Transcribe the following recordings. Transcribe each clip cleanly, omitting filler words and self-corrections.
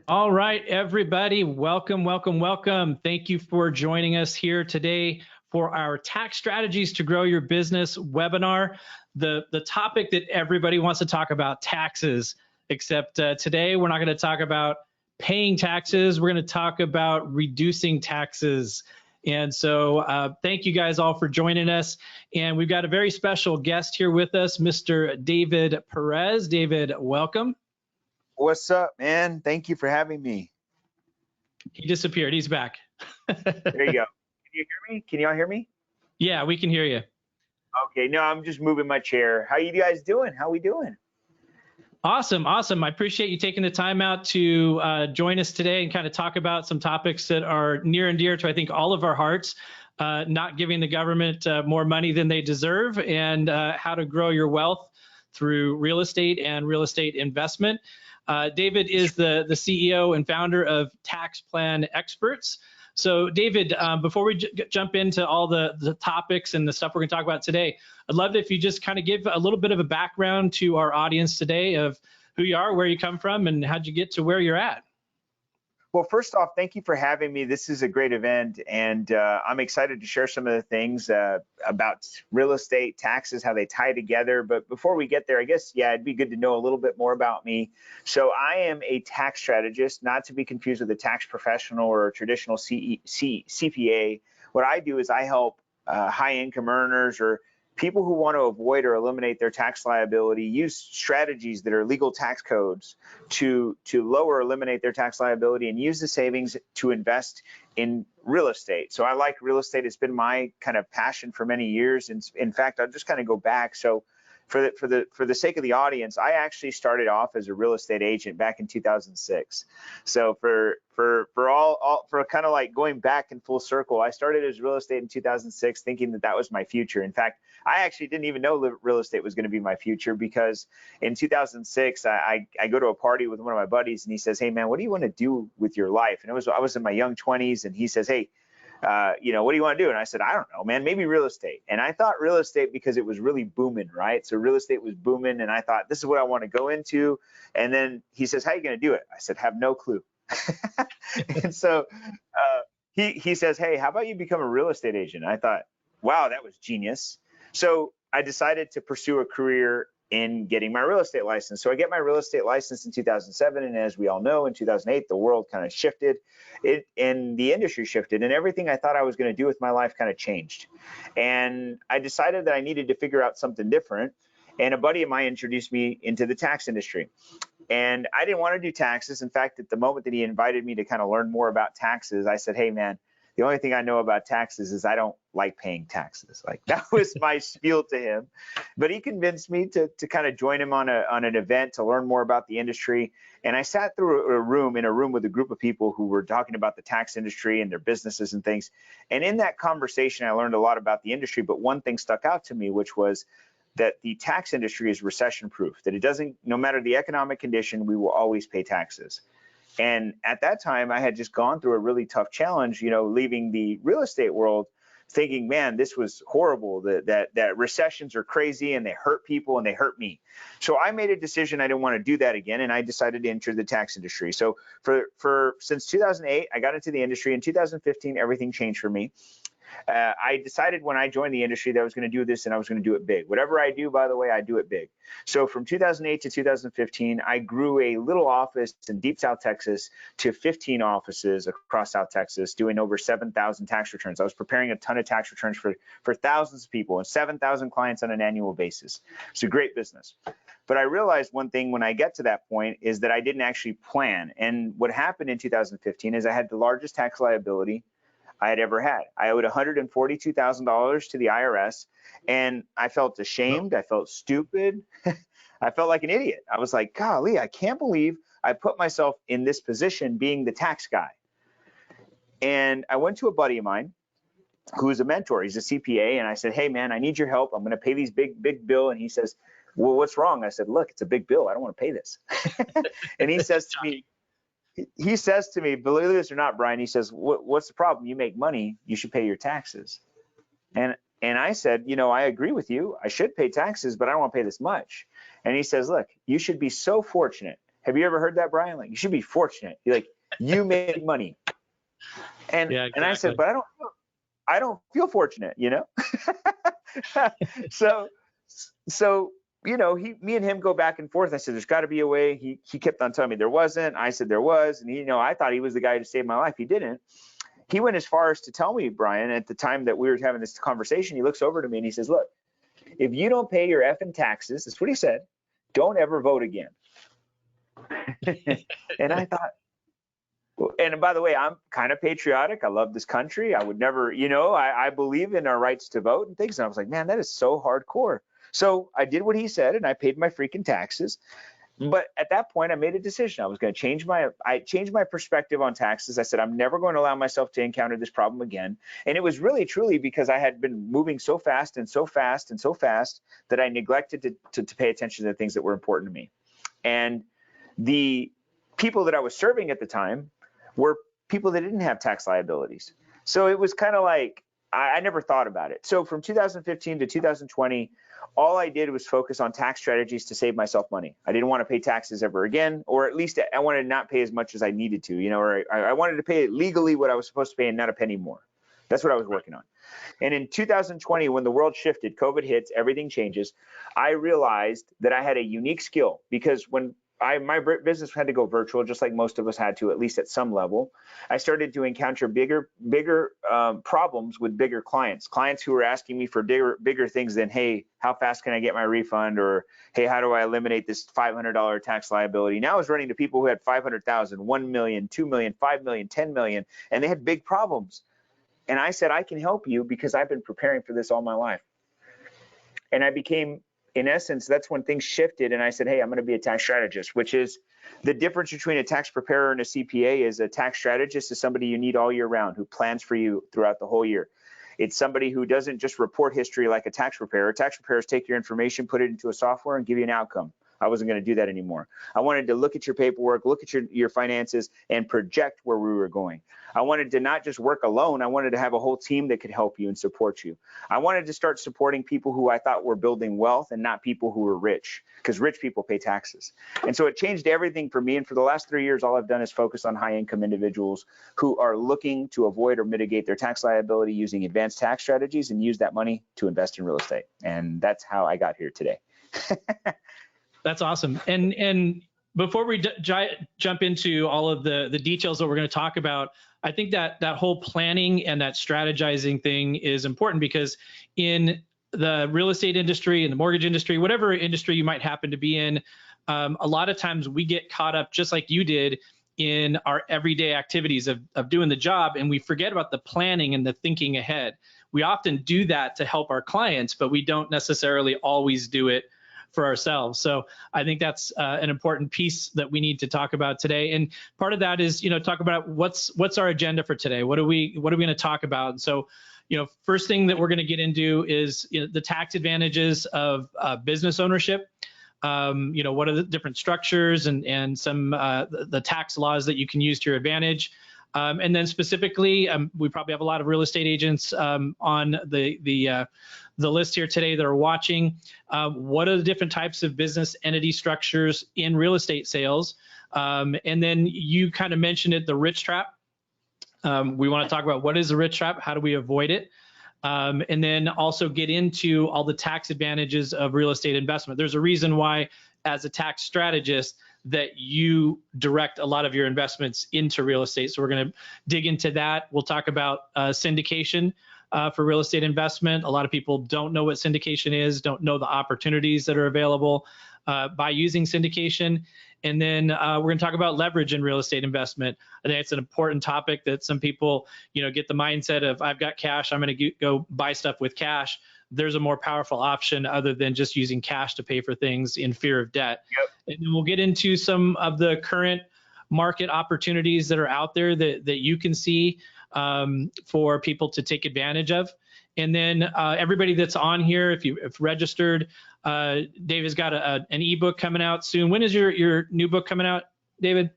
All right, everybody, welcome, welcome, welcome. Thank you for joining us here today for our Tax Strategies to Grow Your Business webinar. The topic that everybody wants to talk about, taxes, except today we're not going to talk about paying taxes. We're going to talk about reducing taxes. And so thank you guys all for joining us. And we've got a very special guest here with us, Mr. David Perez. David, welcome. What's up, man? Thank you for having me. He disappeared. He's back. There you go. Can you hear me? Can y'all hear me? Yeah, we can hear you. Okay. No, I'm just moving my chair. How you guys doing? How we doing? Awesome. Awesome. I appreciate you taking the time out to join us today and kind of talk about some topics that are near and dear to, I think, all of our hearts. Not giving the government more money than they deserve, and how to grow your wealth through real estate and real estate investment. David is the CEO and founder of Tax Plan Experts. So David, before we jump into all the topics and the stuff we're going to talk about today, I'd love it if you just kind of give a little bit of a background to our audience today of who you are, where you come from, and how'd you get to where you're at. Well, first off, thank you for having me. This is a great event, and I'm excited to share some of the things about real estate, taxes, how they tie together. But before we get there, I guess, yeah, it'd be good to know a little bit more about me. So I am a tax strategist, not to be confused with a tax professional or a traditional CPA. What I do is I help high-income earners or people who want to avoid or eliminate their tax liability use strategies that are legal tax codes to lower or eliminate their tax liability and use the savings to invest in real estate. So I like real estate. It's been my kind of passion for many years. And in fact, I'll just kind of go back. So for the sake of the audience, I actually started off as a real estate agent back in 2006. So for kind of like going back in full circle, I started as real estate in 2006, thinking that was my future. In fact, I actually didn't even know real estate was going to be my future, because in 2006, I go to a party with one of my buddies, and he says, "Hey man, what do you want to do with your life?" And I was in my young 20s, and he says, "Hey, what do you want to do?" And I said, "I don't know, man, maybe real estate." And I thought real estate because it was really booming, right? So real estate was booming, and I thought, this is what I want to go into. And then he says, "How are you going to do it?" I said, "Have no clue." And so he says, "Hey, how about you become a real estate agent?" And I thought, wow, that was genius. So I decided to pursue a career in getting my real estate license. So I get my real estate license in 2007. And as we all know, in 2008, the world kind of shifted and the industry shifted, and everything I thought I was going to do with my life kind of changed. And I decided that I needed to figure out something different. And a buddy of mine introduced me into the tax industry. And I didn't want to do taxes. In fact, at the moment that he invited me to kind of learn more about taxes, I said, "Hey man, the only thing I know about taxes is I don't like paying taxes." Like, that was my spiel to him. But he convinced me to kind of join him on an event to learn more about the industry. And I sat through a room with a group of people who were talking about the tax industry and their businesses and things. And in that conversation, I learned a lot about the industry. But one thing stuck out to me, which was that the tax industry is recession proof, that it doesn't, no matter the economic condition, we will always pay taxes. And at that time, I had just gone through a really tough challenge, leaving the real estate world, thinking, man, this was horrible, that recessions are crazy and they hurt people and they hurt me. So I made a decision I didn't want to do that again, and I decided to enter the tax industry. So since 2008, I got into the industry. In 2015, everything changed for me. I decided when I joined the industry that I was going to do this, and I was going to do it big. Whatever I do, by the way, I do it big. So from 2008 to 2015, I grew a little office in Deep South Texas to 15 offices across South Texas, doing over 7,000 tax returns. I was preparing a ton of tax returns for thousands of people and 7,000 clients on an annual basis. It's a great business. But I realized one thing when I get to that point is that I didn't actually plan. And what happened in 2015 is I had the largest tax liability I had ever had. I owed $142,000 to the IRS, and I felt ashamed. I felt stupid. I felt like an idiot. I was like, golly, I can't believe I put myself in this position being the tax guy. And I went to a buddy of mine who is a mentor. He's a CPA. And I said, "Hey man, I need your help. I'm going to pay these big bill." And he says, "Well, what's wrong?" I said, "Look, it's a big bill. I don't want to pay this." And he says to me, believe this or not, Brian, he says, "What's the problem? You make money, you should pay your taxes." And I said, "I agree with you. I should pay taxes, but I don't want to pay this much." And he says, "Look, you should be so fortunate Have you ever heard that, Brian? Like, you should be fortunate. You're like, you made money. And Yeah, exactly. And I said, but I don't feel fortunate, you know? so me and him go back and forth. I said, there's got to be a way. He kept on telling me there wasn't. I said there was. And I thought he was the guy to save my life. He didn't. He went as far as to tell me, Brian, at the time that we were having this conversation, he looks over to me and he says, look, if you don't pay your effing taxes, that's what he said, don't ever vote again. And I thought, and by the way, I'm kind of patriotic. I love this country. I would never, I believe in our rights to vote and things. And I was like, man, that is so hardcore. So I did what he said and I paid my freaking taxes. But at that point, I made a decision. I was going to change my perspective on taxes. I said, I'm never going to allow myself to encounter this problem again. And it was really, truly because I had been moving so fast and so fast and so fast that I neglected to pay attention to the things that were important to me. And the people that I was serving at the time were people that didn't have tax liabilities. So it was kind of like, I never thought about it. So from 2015 to 2020, all I did was focus on tax strategies to save myself money. I didn't want to pay taxes ever again, or at least I wanted to not pay as much as I needed to, or I wanted to pay legally what I was supposed to pay and not a penny more. That's what I was working on. And in 2020, when the world shifted, COVID hits, everything changes, I realized that I had a unique skill because when my business had to go virtual, just like most of us had to, at least at some level. I started to encounter bigger problems with bigger clients who were asking me for bigger things than, hey, how fast can I get my refund? Or, hey, how do I eliminate this $500 tax liability? Now I was running to people who had 500,000, 1 million, 2 million, 5 million, 10 million, and they had big problems. And I said, I can help you because I've been preparing for this all my life. And I became, in essence, that's when things shifted. And I said, hey, I'm going to be a tax strategist, which is the difference between a tax preparer and a CPA. Is a tax strategist is somebody you need all year round who plans for you throughout the whole year. It's somebody who doesn't just report history like a tax preparer. Tax preparers take your information, put it into a software, and give you an outcome. I wasn't going to do that anymore. I wanted to look at your paperwork, look at your finances, and project where we were going. I wanted to not just work alone. I wanted to have a whole team that could help you and support you. I wanted to start supporting people who I thought were building wealth and not people who were rich, because rich people pay taxes. And so it changed everything for me. And for the last 3 years, all I've done is focus on high-income individuals who are looking to avoid or mitigate their tax liability using advanced tax strategies and use that money to invest in real estate. And that's how I got here today. That's awesome. And before we jump into all of the details that we're going to talk about, I think that whole planning and that strategizing thing is important, because in the real estate industry and the mortgage industry, whatever industry you might happen to be in, a lot of times we get caught up, just like you did, in our everyday activities of doing the job, and we forget about the planning and the thinking ahead. We often do that to help our clients, but we don't necessarily always do it for ourselves. So I think that's an important piece that we need to talk about today. And part of that is, talk about what's our agenda for today. What are we going to talk about? And so, first thing that we're going to get into is the tax advantages of business ownership. What are the different structures and some the tax laws that you can use to your advantage. And then specifically, we probably have a lot of real estate agents on the list here today that are watching. What are the different types of business entity structures in real estate sales? And then you kind of mentioned it, the rich trap. We want to talk about what is the rich trap, how do we avoid it? And then also get into all the tax advantages of real estate investment. There's a reason why, as a tax strategist, that you direct a lot of your investments into real estate. So we're going to dig into that. We'll talk about syndication for real estate investment. A lot of people don't know what syndication is, don't know the opportunities that are available by using syndication. And then we're going to talk about leverage in real estate investment. I think it's an important topic that some people, get the mindset of, I've got cash, I'm going to go buy stuff with cash. There's a more powerful option other than just using cash to pay for things in fear of debt. Yep. And then we'll get into some of the current market opportunities that are out there that you can see for people to take advantage of. And then everybody that's on here, if you've registered, Dave has got an ebook coming out soon. When is your new book coming out, David?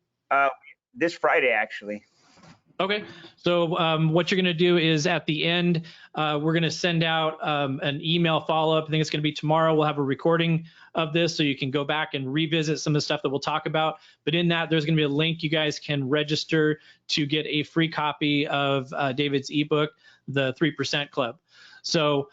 This Friday, actually. Okay, so what you're going to do is at the end, we're going to send out an email follow-up. I think it's going to be tomorrow. We'll have a recording of this so you can go back and revisit some of the stuff that we'll talk about. But in that, there's going to be a link you guys can register to get a free copy of David's ebook, The 3% Club. So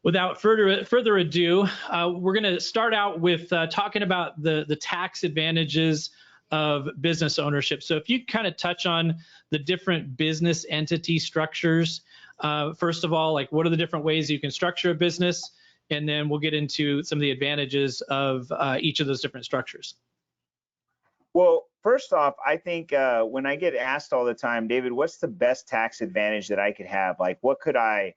without further ado, we're going to start out with talking about the tax advantages of business ownership. So if you kind of touch on the different business entity structures, first of all, like what are the different ways you can structure a business? And then we'll get into some of the advantages of each of those different structures. Well, first off, I think when I get asked all the time, David, what's the best tax advantage that I could have? Like, what could I,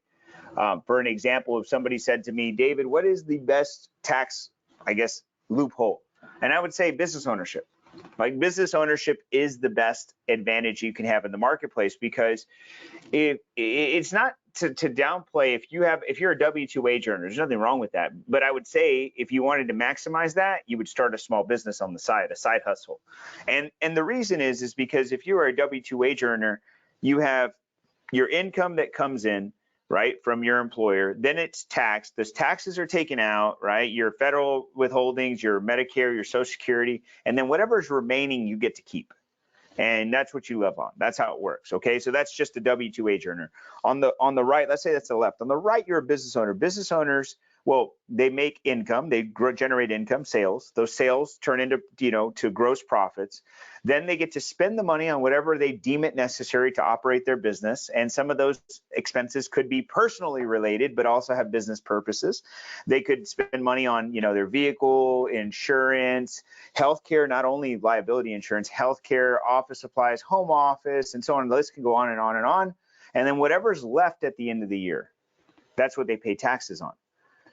for an example, if somebody said to me, David, what is the best tax, I guess, loophole? And I would say business ownership. Like business ownership is the best advantage you can have in the marketplace, because it's not to downplay if you're a W-2 wage earner, there's nothing wrong with that. But I would say if you wanted to maximize that, you would start a small business on the side, a side hustle. And the reason is because if you are a W-2 wage earner, you have your income that comes in, right, from your employer, then it's taxed. Those taxes are taken out, right? Your federal withholdings, your Medicare, your Social Security, and then whatever's remaining, you get to keep. And that's what you live on. That's how it works. Okay, so that's just a W-2 wage earner. On the right, let's say that's the left. On the right, you're a business owner. Business owners, well, they make income, they generate income, sales. Those sales turn into, to gross profits. Then they get to spend the money on whatever they deem it necessary to operate their business. And some of those expenses could be personally related, but also have business purposes. They could spend money on, their vehicle, insurance, healthcare, not only liability insurance, healthcare, office supplies, home office, and so on. The list can go on and on and on. And then whatever's left at the end of the year, that's what they pay taxes on.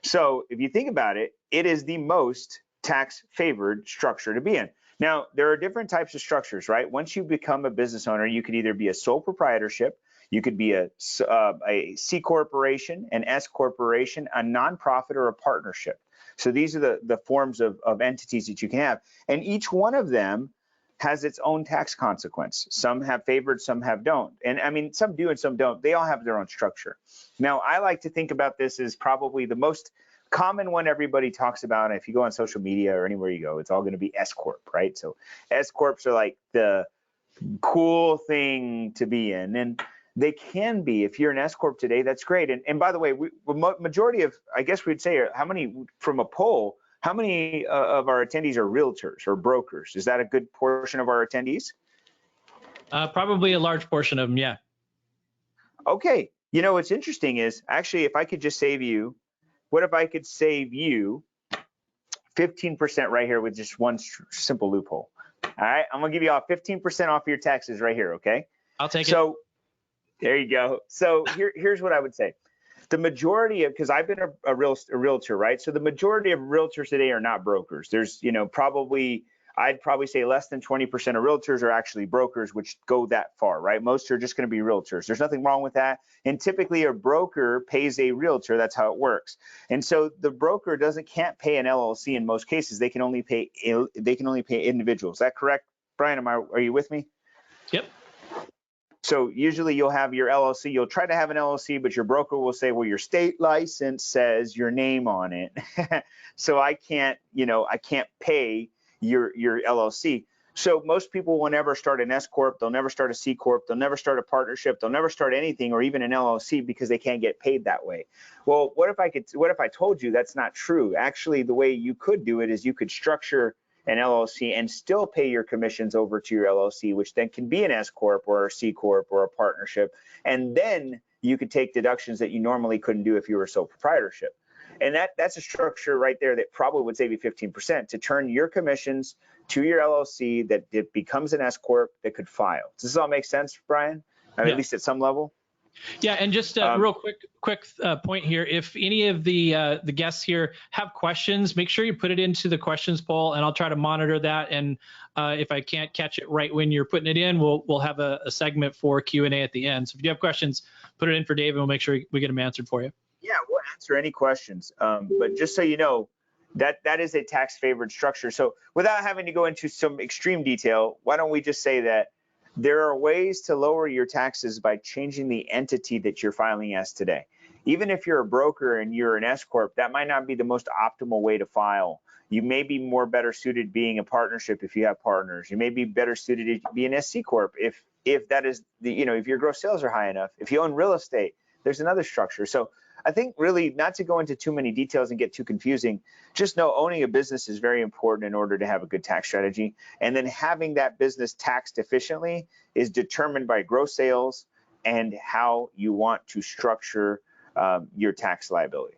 So if you think about it, it is the most tax favored structure to be in. Now, there are different types of structures, right? Once you become a business owner, you could either be a sole proprietorship, you could be a C corporation, an S corporation, a nonprofit, or a partnership. So these are the forms of entities that you can have. And each one of them has its own tax consequence. Some have favored, some have don't. And I mean, some do and some don't. They all have their own structure. Now, I like to think about this as probably the most common one everybody talks about. If you go on social media or anywhere you go, it's all going to be S Corp, right? So S Corps are like the cool thing to be in. And they can be. If you're an S Corp today, that's great. And by the way, majority of, I guess we'd say, how many from a poll, how many of our attendees are realtors or brokers? Is that a good portion of our attendees? Probably a large portion of them, yeah. Okay. What's interesting is actually, if I could just save you, what if I could save you 15% right here with just one simple loophole? All right. I'm going to give you all 15% off your taxes right here. Okay. I'll take it. So there you go. So here's what I would say. The majority of, because I've been a realtor, right? So the majority of realtors today are not brokers. There's, I'd probably say less than 20% of realtors are actually brokers, which go that far, right? Most are just going to be realtors. There's nothing wrong with that. And typically a broker pays a realtor. That's how it works. And so the broker can't pay an LLC in most cases. They can only pay individuals. Is that correct, Brian? Are you with me? Yep. So usually you'll have your LLC, you'll try to have an LLC, but your broker will say, well, your state license says your name on it. So I can't pay your LLC. So most people will never start an S Corp, they'll never start a C Corp, they'll never start a partnership, they'll never start anything or even an LLC because they can't get paid that way. Well, what if I told you that's not true? Actually, the way you could do it is you could structure an LLC and still pay your commissions over to your LLC, which then can be an S Corp or a C Corp or a partnership. And then you could take deductions that you normally couldn't do if you were a sole proprietorship. And that's a structure right there that probably would save you 15% to turn your commissions to your LLC that it becomes an S Corp that could file. Does this all make sense, Brian? I mean, yeah. At least at some level? Yeah, and just a real quick point here. If any of the guests here have questions, make sure you put it into the questions poll, and I'll try to monitor that. And if I can't catch it right when you're putting it in, we'll have a segment for Q&A at the end. So if you have questions, put it in for Dave, and we'll make sure we get them answered for you. Yeah, we'll answer any questions. But just so you know, that is a tax favored structure. So without having to go into some extreme detail, why don't we just say that there are ways to lower your taxes by changing the entity that you're filing as today. Even if you're a broker and you're an S corp, that might not be the most optimal way to file. You may be more better suited being a partnership if you have partners. You may be better suited to be an SC corp if that is the, you know, if your gross sales are high enough. If you own real estate, there's another structure. So I think really, not to go into too many details and get too confusing, just know owning a business is very important in order to have a good tax strategy. And then having that business taxed efficiently is determined by gross sales and how you want to structure your tax liability.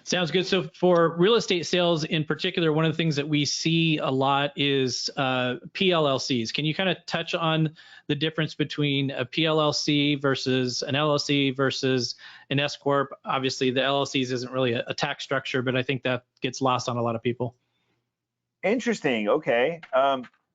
Sounds good. So for real estate sales in particular, one of the things that we see a lot is PLLCs. Can you kind of touch on the difference between a PLLC versus an LLC versus an S corp? Obviously, the LLCs isn't really a tax structure, but I think that gets lost on a lot of people. Interesting. Okay.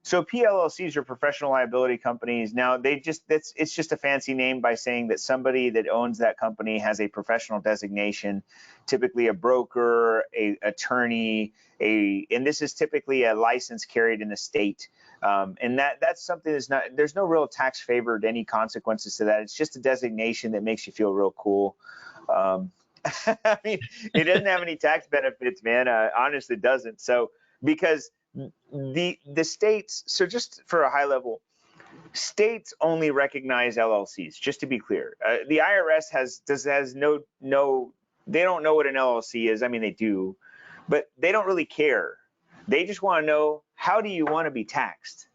So PLLCs are professional liability companies. Now it's just a fancy name by saying that somebody that owns that company has a professional designation, typically a broker, a attorney, and this is typically a license carried in the state. And that's something there's no real tax favor to any consequences to that. It's just a designation that makes you feel real cool. I mean, it doesn't have any tax benefits, man. Honestly, it doesn't. So because the states, so just for a high level, states only recognize LLCs, just to be clear. The IRS has no, they don't know what an LLC is. I mean, they do, but they don't really care. They just want to know, how do you want to be taxed?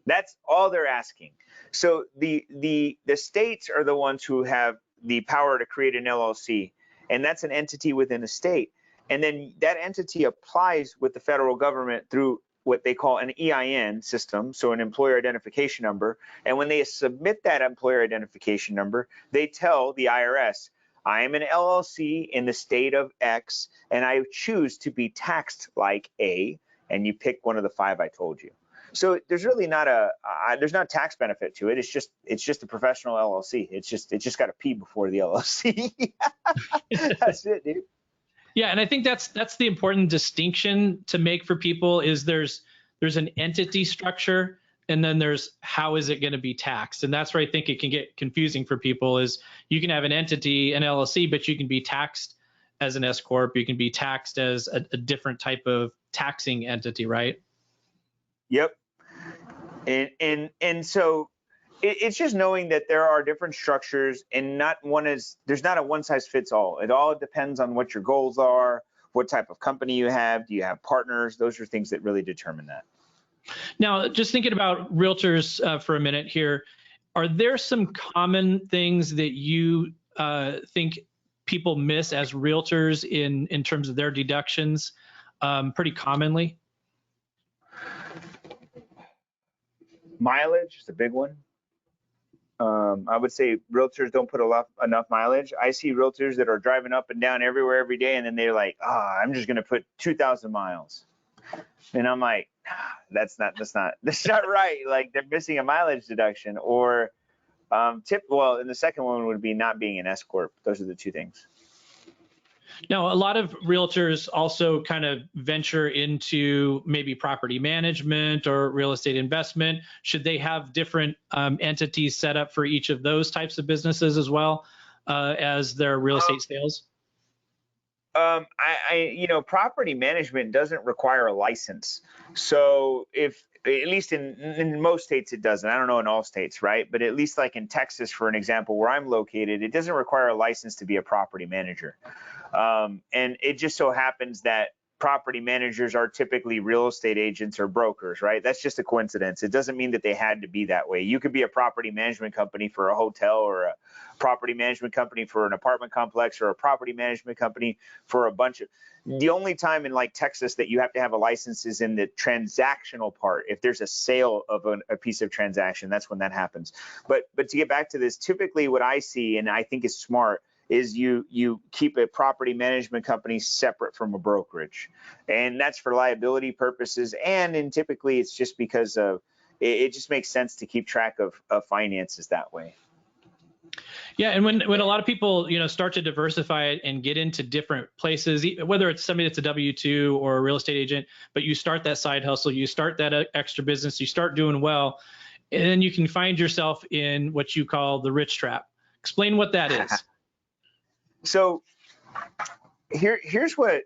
That's all they're asking. So the states are the ones who have the power to create an LLC, and that's an entity within a state. And then that entity applies with the federal government through what they call an EIN system, so an employer identification number. And when they submit that employer identification number, they tell the IRS, I am an LLC in the state of X, and I choose to be taxed like A, and you pick one of the 5 I told you. So there's really not there's not tax benefit to it. It's just a professional LLC. It's just got a P before the LLC. That's it, dude. Yeah, and I think that's the important distinction to make for people is there's an entity structure, and then there's how is it going to be taxed. And that's where I think it can get confusing for people is you can have an entity, an LLC, but you can be taxed as an S corp. You can be taxed as a different type of taxing entity, right? Yep. And so it's just knowing that there are different structures, and there's not a one size fits all. It all depends on what your goals are, what type of company you have. Do you have partners? Those are things that really determine that. Now, just thinking about realtors for a minute here, are there some common things that you think people miss as realtors in terms of their deductions pretty commonly? Mileage is a big one. I would say realtors don't put enough mileage. I see realtors that are driving up and down everywhere every day, and then they're like, I'm just going to put 2,000 miles. And I'm like, that's not right. Like, they're missing a mileage deduction. Or and the second one would be not being an S corp. Those are the two things. Now, a lot of realtors also kind of venture into maybe property management or real estate investment. Should they have different entities set up for each of those types of businesses as well as their real estate sales? Property management doesn't require a license. So at least in most states it doesn't. I don't know in all states, right? But at least like in Texas, for an example, where I'm located, it doesn't require a license to be a property manager. And it just so happens that property managers are typically real estate agents or brokers, right? That's just a coincidence. It doesn't mean that they had to be that way. You could be a property management company for a hotel, or a property management company for an apartment complex, or a property management company for a bunch of. The only time in like Texas that you have to have a license is in the transactional part. If there's a sale of a piece of transaction, that's when that happens. But to get back to this, typically what I see, and I think is smart, is you keep a property management company separate from a brokerage, and that's for liability purposes. And typically it's just because of it just makes sense to keep track of finances that way. Yeah, and when a lot of people, start to diversify it and get into different places, whether it's somebody that's a W-2 or a real estate agent, but you start that side hustle, you start that extra business, you start doing well, and then you can find yourself in what you call the rich trap. Explain what that is. So here's what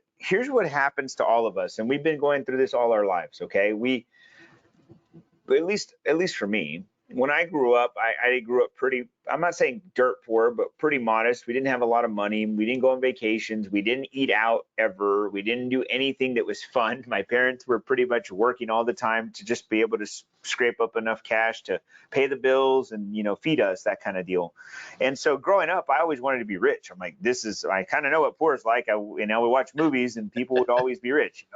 happens to all of us, and we've been going through this all our lives. Okay, at least for me, when I grew up, I grew up pretty, I'm not saying dirt poor, but pretty modest. We didn't have a lot of money. We didn't go on vacations. We didn't eat out ever. We didn't do anything that was fun. My parents were pretty much working all the time to just be able to scrape up enough cash to pay the bills and, feed us, that kind of deal. And so growing up, I always wanted to be rich. I'm like, I kind of know what poor is like. We watch movies and people would always be rich.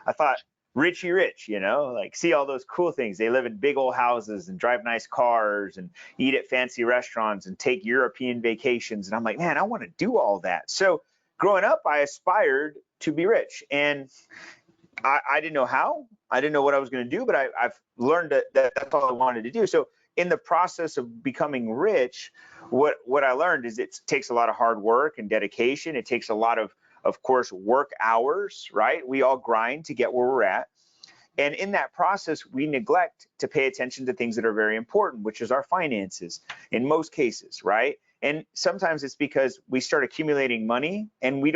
I thought, Richie rich, like see all those cool things. They live in big old houses and drive nice cars and eat at fancy restaurants and take European vacations. And I'm like, man, I want to do all that. So growing up, I aspired to be rich, and I didn't know how. I didn't know what I was going to do, but I've learned that that's all I wanted to do. So in the process of becoming rich, what I learned is it takes a lot of hard work and dedication. It takes a lot of course, work hours, right? We all grind to get where we're at. And in that process, we neglect to pay attention to things that are very important, which is our finances in most cases, right? And sometimes it's because we start accumulating money and we've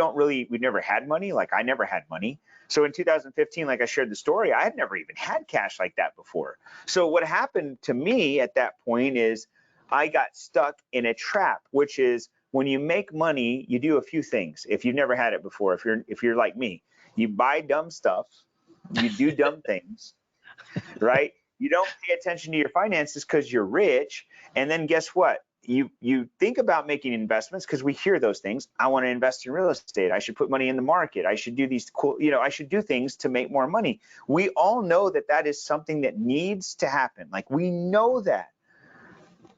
never had money. Like I never had money. So in 2015, like I shared the story, I had never even had cash like that before. So what happened to me at that point is I got stuck in a trap, which is, when you make money, you do a few things. If you've never had it before, if you're like me, you buy dumb stuff, you do dumb things, right? You don't pay attention to your finances because you're rich. And then guess what? You think about making investments because we hear those things. I want to invest in real estate. I should put money in the market. I should do these cool, I should do things to make more money. We all know that is something that needs to happen. Like we know that.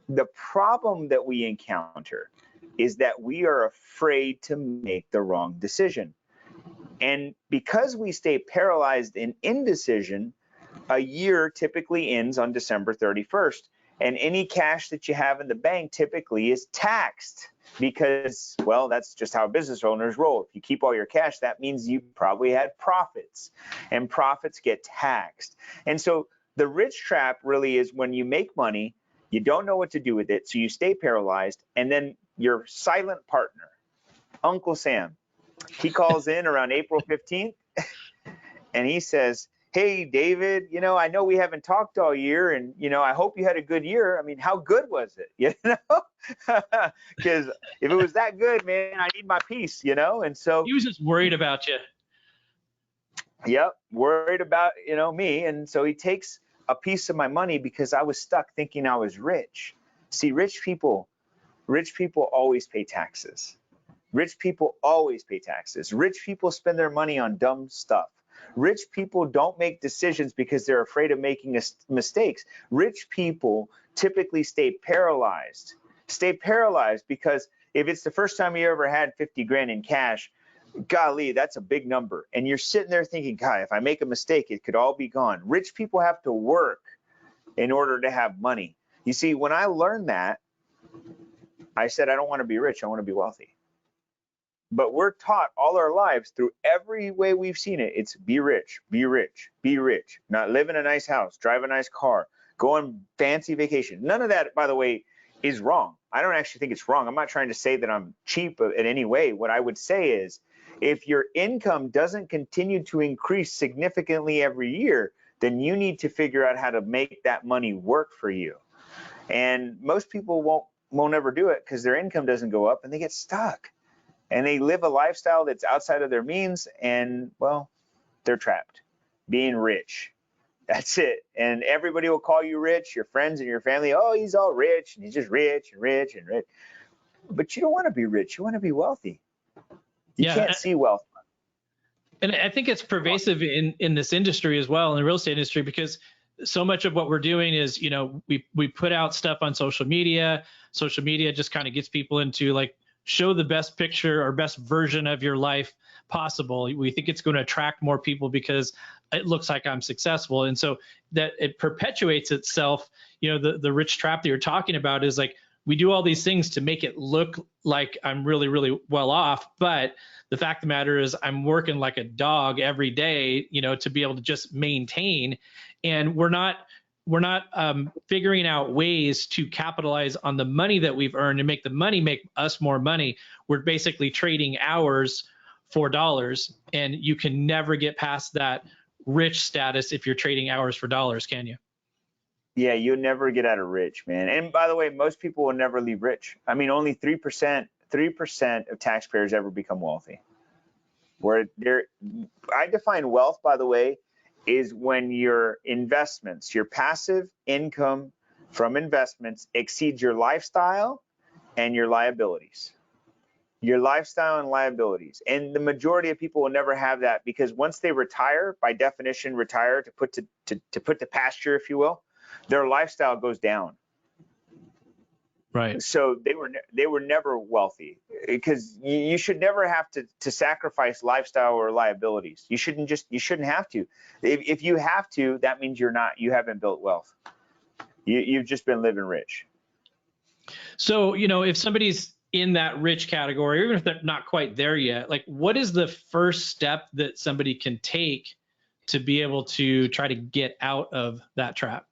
The problem that we encounter is that we are afraid to make the wrong decision. And because we stay paralyzed in indecision, a year typically ends on December 31st. And any cash that you have in the bank typically is taxed because, well, that's just how business owners roll. If you keep all your cash, that means you probably had profits, and profits get taxed. And so the rich trap really is when you make money, you don't know what to do with it, so you stay paralyzed, and then your silent partner, Uncle Sam, he calls in around April 15th, and he says, hey, David, I know we haven't talked all year, and, I hope you had a good year. I mean, how good was it? Because if it was that good, man, I need my peace, And so he was just worried about you. Yep, worried about, me. And so he takes a piece of my money because I was stuck thinking I was rich. See, rich people always pay taxes. Rich people always pay taxes. Rich people spend their money on dumb stuff. Rich people don't make decisions because they're afraid of making mistakes. Rich people typically stay paralyzed. Stay paralyzed because if it's the first time you ever had 50 grand in cash, golly, that's a big number. And you're sitting there thinking, God, if I make a mistake, it could all be gone. Rich people have to work in order to have money. You see, when I learned that, I said, I don't want to be rich. I want to be wealthy. But we're taught all our lives through every way we've seen it. It's be rich, be rich, be rich. Not live in a nice house, drive a nice car, go on fancy vacation. None of that, by the way, is wrong. I don't actually think it's wrong. I'm not trying to say that I'm cheap in any way. What I would say is if your income doesn't continue to increase significantly every year, then you need to figure out how to make that money work for you. And most people won't ever do it because their income doesn't go up and they get stuck. And they live a lifestyle that's outside of their means, and, well, they're trapped. Being rich. That's it. And everybody will call you rich, your friends and your family. Oh, he's all rich, and he's just rich and rich and rich. But you don't want to be rich. You want to be wealthy. You can't see wealth. And I think it's pervasive in this industry as well, in the real estate industry, because so much of what we're doing is, we put out stuff on social media. Social media just kind of gets people into like, show the best picture or best version of your life possible. We think it's going to attract more people because it looks like I'm successful. And so that it perpetuates itself. The rich trap that you're talking about is like we do all these things to make it look like I'm really, really well off. But the fact of the matter is I'm working like a dog every day, to be able to just maintain. And we're not figuring out ways to capitalize on the money that we've earned and make the money make us more money. We're basically trading hours for dollars, and you can never get past that rich status if you're trading hours for dollars, can you? Yeah, you'll never get out of rich, man. And by the way, most people will never leave rich. I mean, only 3% of taxpayers ever become wealthy. I define wealth, by the way, is when your investments, your passive income from investments exceeds your lifestyle and your liabilities. Your lifestyle and liabilities. And the majority of people will never have that, because once they retire, by definition, retire to put to pasture, if you will, their lifestyle goes down. Right. So they were never wealthy, because you should never have to sacrifice lifestyle or liabilities. You shouldn't have to. If you have to, that means you haven't built wealth. You've just been living rich. So, if somebody's in that rich category, or even if they're not quite there yet, like, what is the first step that somebody can take to be able to try to get out of that trap?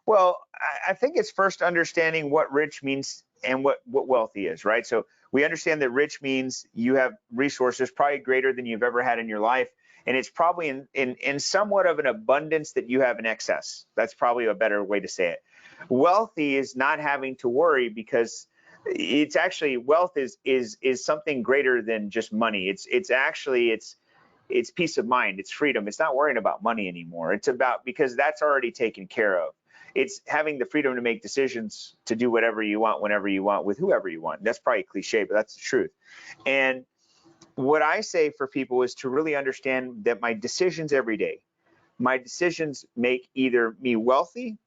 Well, I think it's first understanding what rich means and what wealthy is, right? So we understand that rich means you have resources probably greater than you've ever had in your life. And it's probably in somewhat of an abundance that you have in excess. That's probably a better way to say it. Wealthy is not having to worry, because it's actually, wealth is something greater than just money. It's peace of mind. It's freedom. It's not worrying about money anymore. It's about, because that's already taken care of. It's having the freedom to make decisions, to do whatever you want, whenever you want, with whoever you want. That's probably cliche, but that's the truth. And what I say for people is to really understand that my decisions every day, my decisions make either me wealthy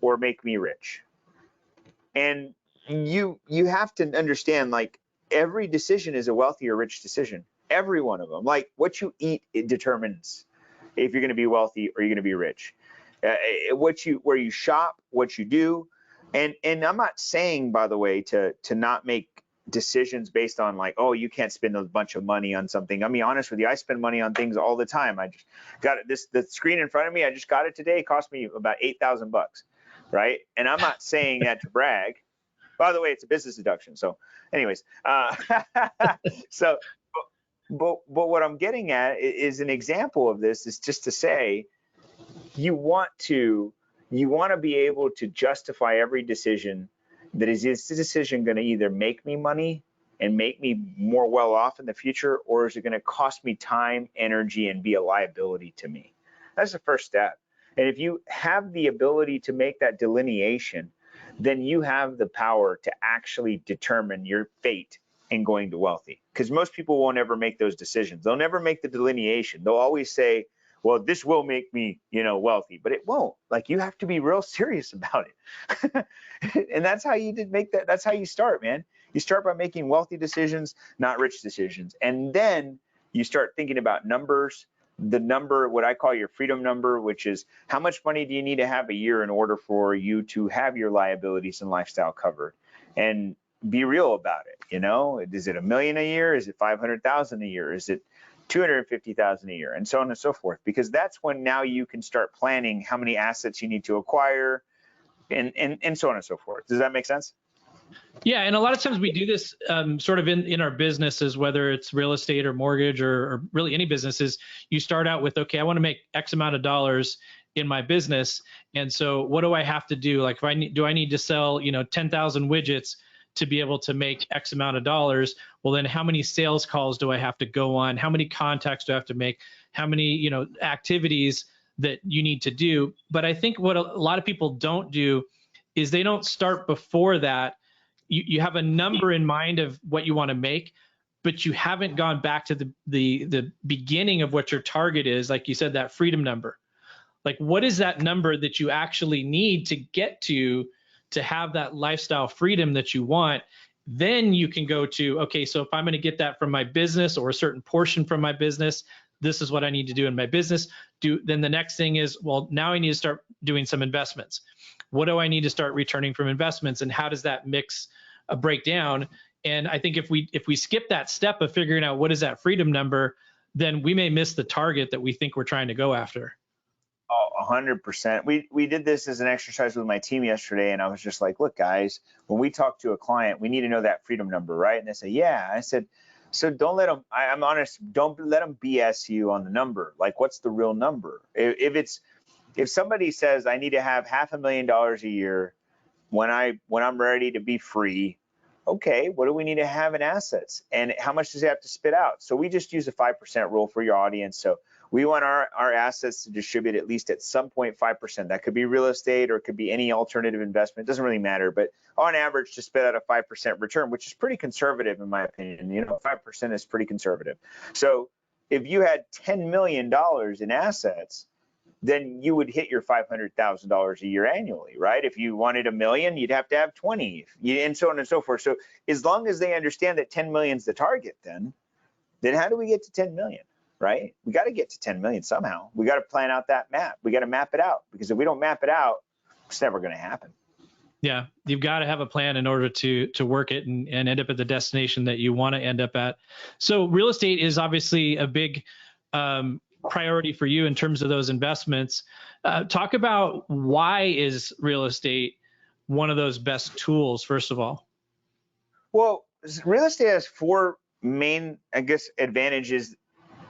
or make me rich. And you have to understand, like, every decision is a wealthy or rich decision. Every one of them. Like, what you eat, it determines if you're going to be wealthy or you're going to be rich. Where you shop, what you do. And I'm not saying, by the way, to not make decisions based on, like, oh, you can't spend a bunch of money on something. I mean, honest with you, I spend money on things all the time. I just got it. The screen in front of me, I just got it today. It cost me about $8,000, right? And I'm not saying that to brag. By the way, it's a business deduction. So anyways, but what I'm getting at is an example of this is just to say, you want to be able to justify every decision. That is this decision going to either make me money and make me more well off in the future, or is it going to cost me time, energy, and be a liability to me? That's the first step. And if you have the ability to make that delineation, then you have the power to actually determine your fate in going to wealthy. Because most people won't ever make those decisions. They'll never make the delineation. They'll always say, well, this will make me, wealthy, but it won't. Like, you have to be real serious about it. And that's how you make that. That's how you start, man. You start by making wealthy decisions, not rich decisions. And then you start thinking about numbers, the number, what I call your freedom number, which is how much money do you need to have a year in order for you to have your liabilities and lifestyle covered? And be real about it. Is it $1 million a year? Is it 500,000 a year? Is it 250,000 a year, and so on and so forth, because that's when now you can start planning how many assets you need to acquire, and so on and so forth. Does that make sense? Yeah, and a lot of times we do this sort of in our businesses, whether it's real estate or mortgage or really any businesses. You start out with, okay, I want to make X amount of dollars in my business, and so what do I have to do? Like, do I need to sell 10,000 widgets to be able to make X amount of dollars? Well, then how many sales calls do I have to go on? How many contacts do I have to make? How many, activities that you need to do? But I think what a lot of people don't do is they don't start before that. You have a number in mind of what you want to make, but you haven't gone back to the beginning of what your target is. Like you said, that freedom number. Like, what is that number that you actually need to get to have that lifestyle freedom that you want? Then you can go to, okay, so if I'm going to get that from my business or a certain portion from my business, this is what I need to do in my business. Then the next thing is, well, now I need to start doing some investments. What do I need to start returning from investments, and how does that mix break down? And I think if we skip that step of figuring out what is that freedom number, then we may miss the target that we think we're trying to go after. Oh, 100%. We did this as an exercise with my team yesterday, and I was just like, look, guys, when we talk to a client, we need to know that freedom number, right? And they say, yeah. I said, so don't let them, I'm honest, don't let them BS you on the number. Like, what's the real number? If somebody says I need to have $500,000 a year when I'm ready to be free, okay, what do we need to have in assets, and how much does it have to spit out? So we just use a 5% rule for your audience. So we want our assets to distribute at least at some point 5%. That could be real estate, or it could be any alternative investment. It doesn't really matter, but on average, to spit out a 5% return, which is pretty conservative in my opinion. 5% is pretty conservative. So if you had $10 million in assets, then you would hit your $500,000 a year annually, right? If you wanted $1 million, you'd have to have 20, and so on and so forth. So as long as they understand that 10 million is the target, then how do we get to 10 million, right? We got to get to 10 million somehow. We got to plan out that map. We got to map it out, because if we don't map it out, it's never going to happen. Yeah, you've got to have a plan in order to work it and end up at the destination that you want to end up at. So real estate is obviously a big priority for you in terms of those investments. Talk about, why is real estate one of those best tools, first of all? Well, real estate has four main, advantages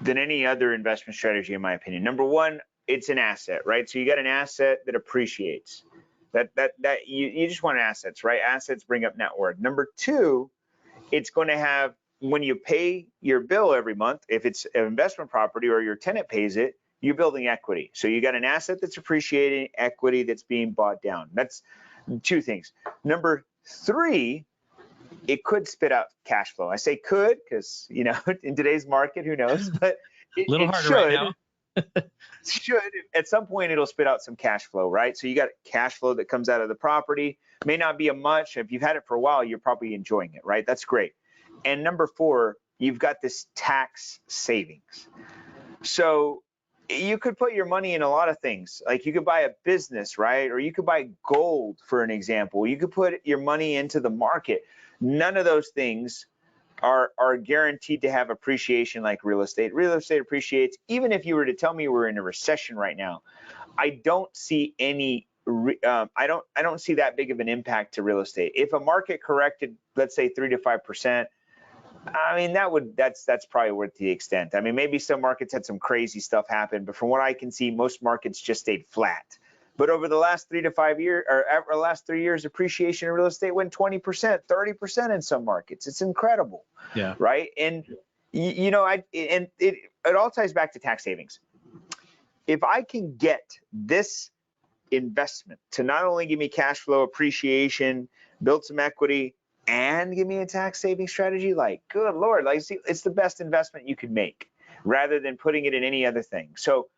than any other investment strategy, in my opinion. Number one, it's an asset, right? So you got an asset that appreciates. That you just want assets, right? Assets bring up net worth. Number two, it's going to have, when you pay your bill every month, if it's an investment property or your tenant pays it, you're building equity. So you got an asset that's appreciating, equity that's being bought down. That's two things. Number three, it could spit out cash flow. I say could because, in today's market, who knows? But it harder should. right now. Should at some point it'll spit out some cash flow, right? So you got cash flow that comes out of the property. May not be a much. If you've had it for a while, you're probably enjoying it, right? That's great. And number four, you've got this tax savings. So you could put your money in a lot of things. Like, you could buy a business, right? Or you could buy gold, for an example. You could put your money into the market. None of those things are guaranteed to have appreciation like real estate. Real estate appreciates. Even if you were to tell me we're in a recession right now, I don't see any. I don't see that big of an impact to real estate. If a market corrected, let's say 3 to 5%, I mean, that's probably worth the extent. I mean, maybe some markets had some crazy stuff happen, but from what I can see, most markets just stayed flat. But over the last 3 to 5 years, or last 3 years, appreciation in real estate went 20%, 30% in some markets. It's incredible. Yeah. Right. And it all ties back to tax savings. If I can get this investment to not only give me cash flow appreciation, build some equity, and give me a tax saving strategy, like, good Lord, like, see, it's the best investment you could make rather than putting it in any other thing. So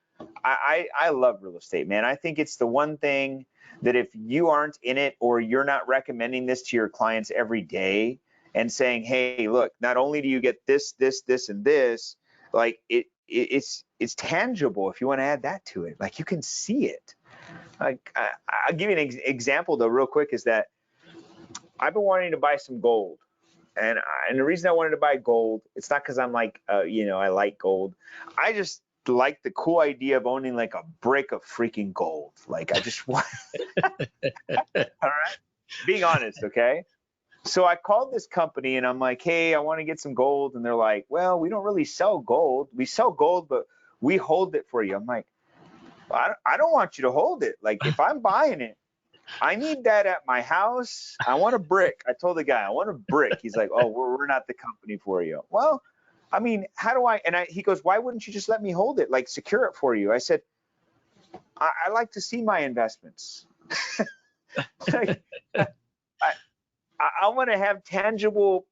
I love real estate, man. I think it's the one thing that if you aren't in it, or you're not recommending this to your clients every day and saying, hey, look, not only do you get this, and this, like, it's tangible. If you want to add that to it, like, you can see it. Like, I'll give you an example though, real quick, is that I've been wanting to buy some gold. And the reason I wanted to buy gold, it's not because I'm like, I like gold. I just like the cool idea of owning like a brick of freaking gold. Like, I just want, all right, being honest. Okay. So I called this company and I'm like, hey, I want to get some gold. And they're like, well, we don't really sell gold. We sell gold, but we hold it for you. I'm like, I don't want you to hold it. Like, if I'm buying it, I need that at my house. I want a brick. I told the guy, I want a brick. He's like, oh, we're not the company for you. Well, I mean, how do I? And he goes, why wouldn't you just let me hold it? Like, secure it for you. I said, I like to see my investments. Like, I want to have tangible,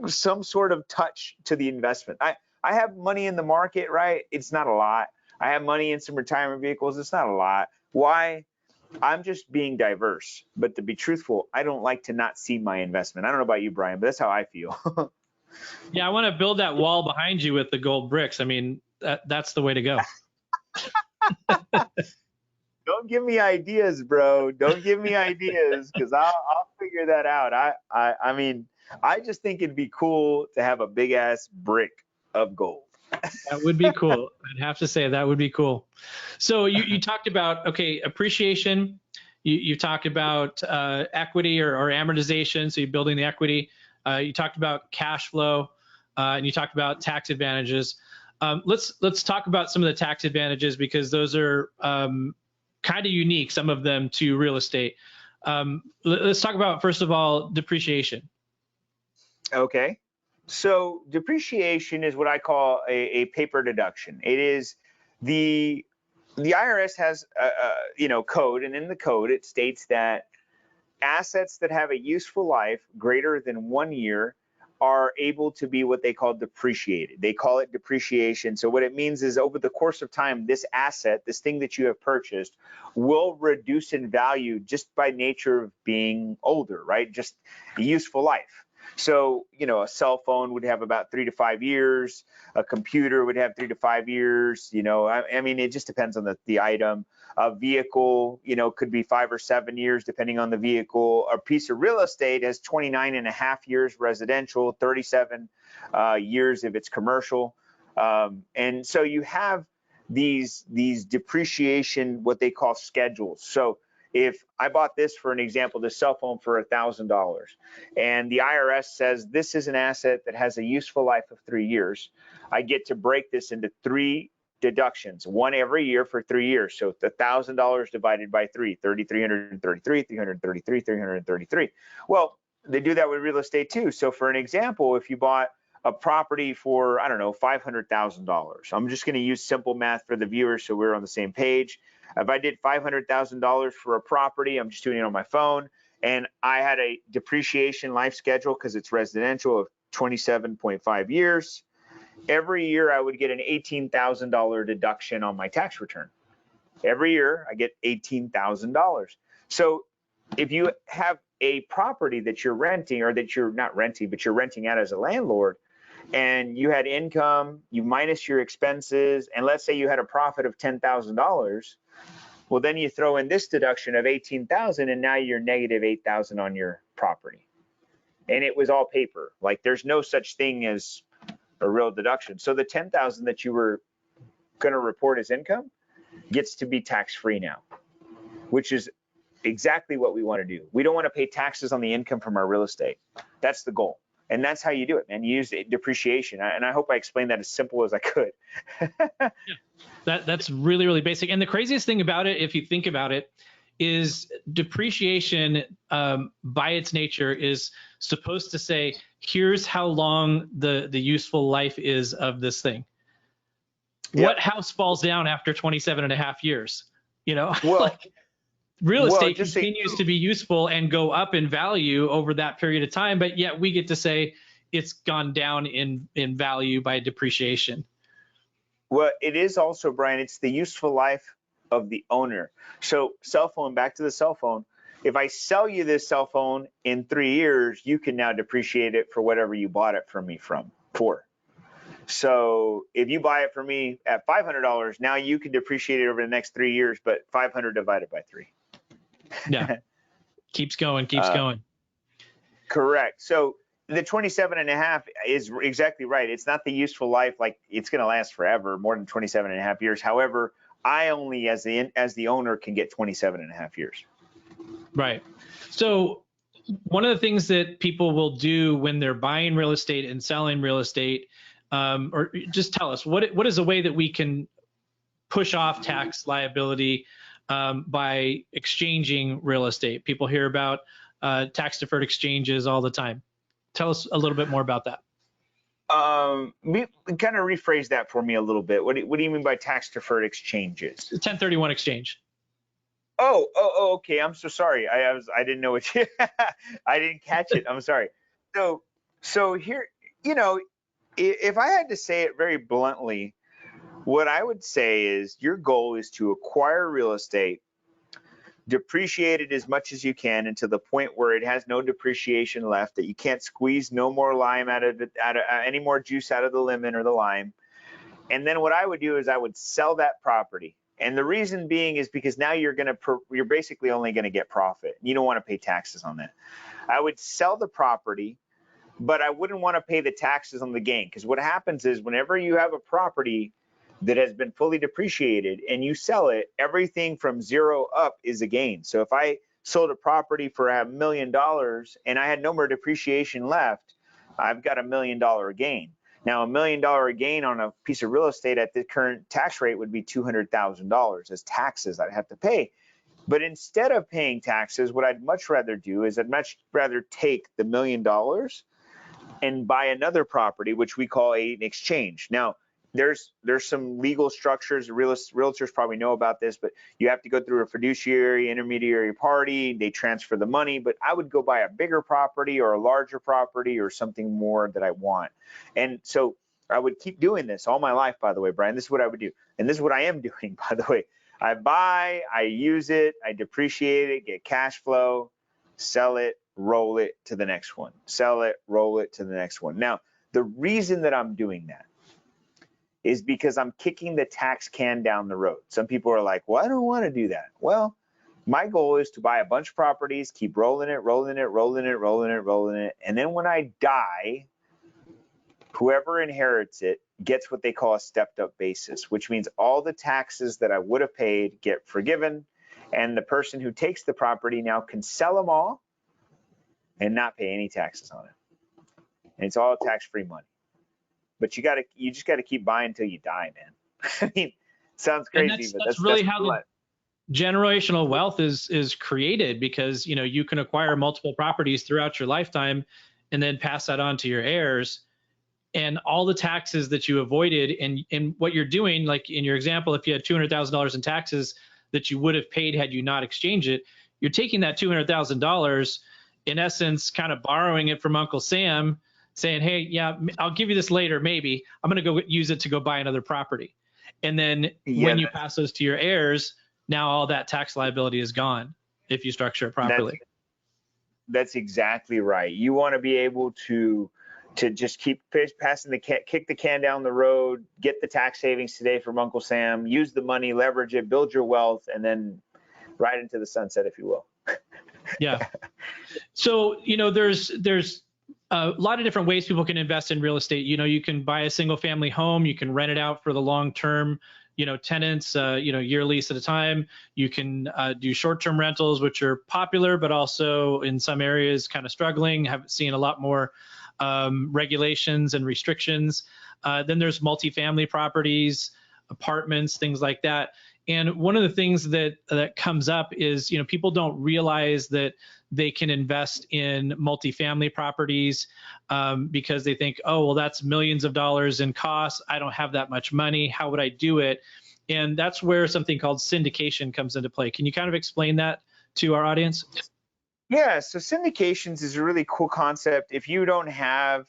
some sort of touch to the investment. I have money in the market, right? It's not a lot. I have money in some retirement vehicles. It's not a lot. Why? I'm just being diverse. But to be truthful, I don't like to not see my investment. I don't know about you, Brian, but that's how I feel. Yeah, I want to build that wall behind you with the gold bricks. I mean, that's the way to go. Don't give me ideas, bro. Don't give me ideas, because I'll figure that out. I mean, I just think it'd be cool to have a big ass brick of gold. That would be cool. I'd have to say that would be cool. So you talked about, okay, appreciation. You talked about equity or amortization. So you're building the equity. You talked about cash flow, and you talked about tax advantages. Let's talk about some of the tax advantages, because those are kind of unique, some of them, to real estate. Let's talk about, first of all, depreciation. Okay. So depreciation is what I call a paper deduction. It is the IRS has a code, and in the code it states that assets that have a useful life greater than 1 year are able to be what they call depreciated. They call it depreciation. So what it means is, over the course of time, this asset, this thing that you have purchased, will reduce in value just by nature of being older, right? Just a useful life. So, a cell phone would have about 3 to 5 years. A computer would have 3 to 5 years. I mean, it just depends on the item. A vehicle, could be 5 or 7 years, depending on the vehicle. A piece of real estate has 29 and a half years residential, 37 years if it's commercial. And so you have these depreciation, what they call schedules. So if I bought this, for an example, this cell phone for $1,000, and the IRS says this is an asset that has a useful life of 3 years, I get to break this into 3 deductions, one every year for 3 years. So $1,000 divided by 3, 333, 333, 333. Well, they do that with real estate too. So for an example, if you bought a property for, I don't know, $500,000, I'm just going to use simple math for the viewers so we're on the same page. If I did $500,000 for a property, I'm just doing it on my phone, and I had a depreciation life schedule, because it's residential, of 27.5 years. Every year I would get an $18,000 deduction on my tax return. Every year I get $18,000. So if you have a property that you're renting, or that you're not renting, but you're renting out as a landlord, and you had income, you minus your expenses, and let's say you had a profit of $10,000, well, then you throw in this deduction of $18,000, and now you're negative $8,000 on your property. And it was all paper. Like, there's no such thing as a real deduction. So the $10,000 that you were going to report as income gets to be tax-free now, which is exactly what we want to do. We don't want to pay taxes on the income from our real estate. That's the goal. And that's how you do it, man. You use depreciation. And I hope I explained that as simple as I could. Yeah, that's really, really basic. And the craziest thing about it, if you think about it, is depreciation by its nature is supposed to say, here's how long the useful life is of this thing. Yep. What house falls down after 27 and a half years? Well, like, real estate continues to be useful and go up in value over that period of time, but yet we get to say it's gone down in value by depreciation. Well, it is also, Brian, it's the useful life of the owner. So cell phone, back to the cell phone. If I sell you this cell phone in 3 years, you can now depreciate it for whatever you bought it from me for. So if you buy it from me at $500, now you can depreciate it over the next 3 years, but 500 divided by 3. Yeah, keeps going. Correct. So the 27 and a half is exactly right. It's not the useful life, like it's going to last forever, more than 27 and a half years. However, I only, as the owner, can get 27 and a half years. Right. So one of the things that people will do when they're buying real estate and selling real estate, or just tell us, what is a way that we can push off tax liability by exchanging real estate? People hear about tax deferred exchanges all the time. Tell us a little bit more about that. Kind of rephrase that for me a little bit. What do you mean by tax deferred exchanges? 1031 exchange. Oh, okay. I'm so sorry. I didn't know what you, I didn't catch it. I'm sorry. So here, if I had to say it very bluntly, what I would say is your goal is to acquire real estate, depreciate it as much as you can until the point where it has no depreciation left, that you can't squeeze no more lime out of any more juice out of the lemon or the lime. And then what I would do is I would sell that property. And the reason being is because now you're basically only going to get profit. You don't want to pay taxes on that. I would sell the property, but I wouldn't want to pay the taxes on the gain, because what happens is whenever you have a property that has been fully depreciated and you sell it, everything from zero up is a gain. So if I sold a property for $1 million and I had no more depreciation left, I've got $1 million gain. Now, $1 million gain on a piece of real estate at the current tax rate would be $200,000 as taxes I'd have to pay. But instead of paying taxes, what I'd much rather do is I'd much rather take the $1 million and buy another property, which we call an exchange. Now, there's some legal structures. Realtors probably know about this, but you have to go through a fiduciary intermediary party. They transfer the money, but I would go buy a bigger property or a larger property or something more that I want. And so I would keep doing this all my life, by the way, Brian. This is what I would do. And this is what I am doing, by the way. I buy, I use it, I depreciate it, get cash flow, sell it, roll it to the next one, sell it, roll it to the next one. Now, the reason that I'm doing that is because I'm kicking the tax can down the road. Some people are like, well, I don't want to do that. Well, my goal is to buy a bunch of properties, keep rolling it, rolling it, rolling it, rolling it, rolling it. And then when I die, whoever inherits it gets what they call a stepped up basis, which means all the taxes that I would have paid get forgiven. And the person who takes the property now can sell them all and not pay any taxes on it. And it's all tax-free money. But you just gotta keep buying until you die, man. I mean, sounds crazy, but that's really how the generational wealth is created, because you can acquire multiple properties throughout your lifetime and then pass that on to your heirs. And all the taxes that you avoided, and what you're doing, like in your example, if you had $200,000 in taxes that you would have paid had you not exchanged it, you're taking that $200,000, in essence, kind of borrowing it from Uncle Sam, saying, hey, yeah, I'll give you this later, maybe. I'm going to go use it to go buy another property. And then when you pass those to your heirs, now all that tax liability is gone if you structure it properly. That's exactly right. You want to be able to just keep passing kick the can down the road, get the tax savings today from Uncle Sam, use the money, leverage it, build your wealth, and then ride into the sunset, if you will. Yeah. So, there's a lot of different ways people can invest in real estate. You can buy a single family home, you can rent it out for the long term, tenants, year lease at a time. You can do short-term rentals, which are popular, but also in some areas kind of struggling, have seen a lot more regulations and restrictions. Then there's multifamily properties, apartments, things like that. And one of the things that comes up is, people don't realize that they can invest in multifamily properties because they think, oh, well, that's millions of dollars in costs. I don't have that much money. How would I do it? And that's where something called syndication comes into play. Can you kind of explain that to our audience? Yeah, so syndications is a really cool concept. If you don't have,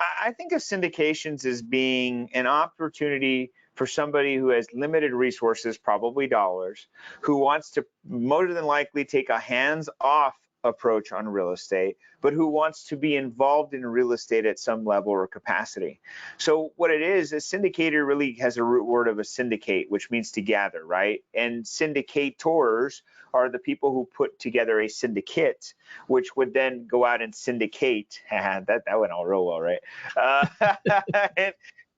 I think of syndications as being an opportunity for somebody who has limited resources, probably dollars, who wants to more than likely take a hands-off approach on real estate, but who wants to be involved in real estate at some level or capacity. So what it is, a syndicator really has a root word of a syndicate, which means to gather, right? And syndicators are the people who put together a syndicate, which would then go out and syndicate. that went all real well, right?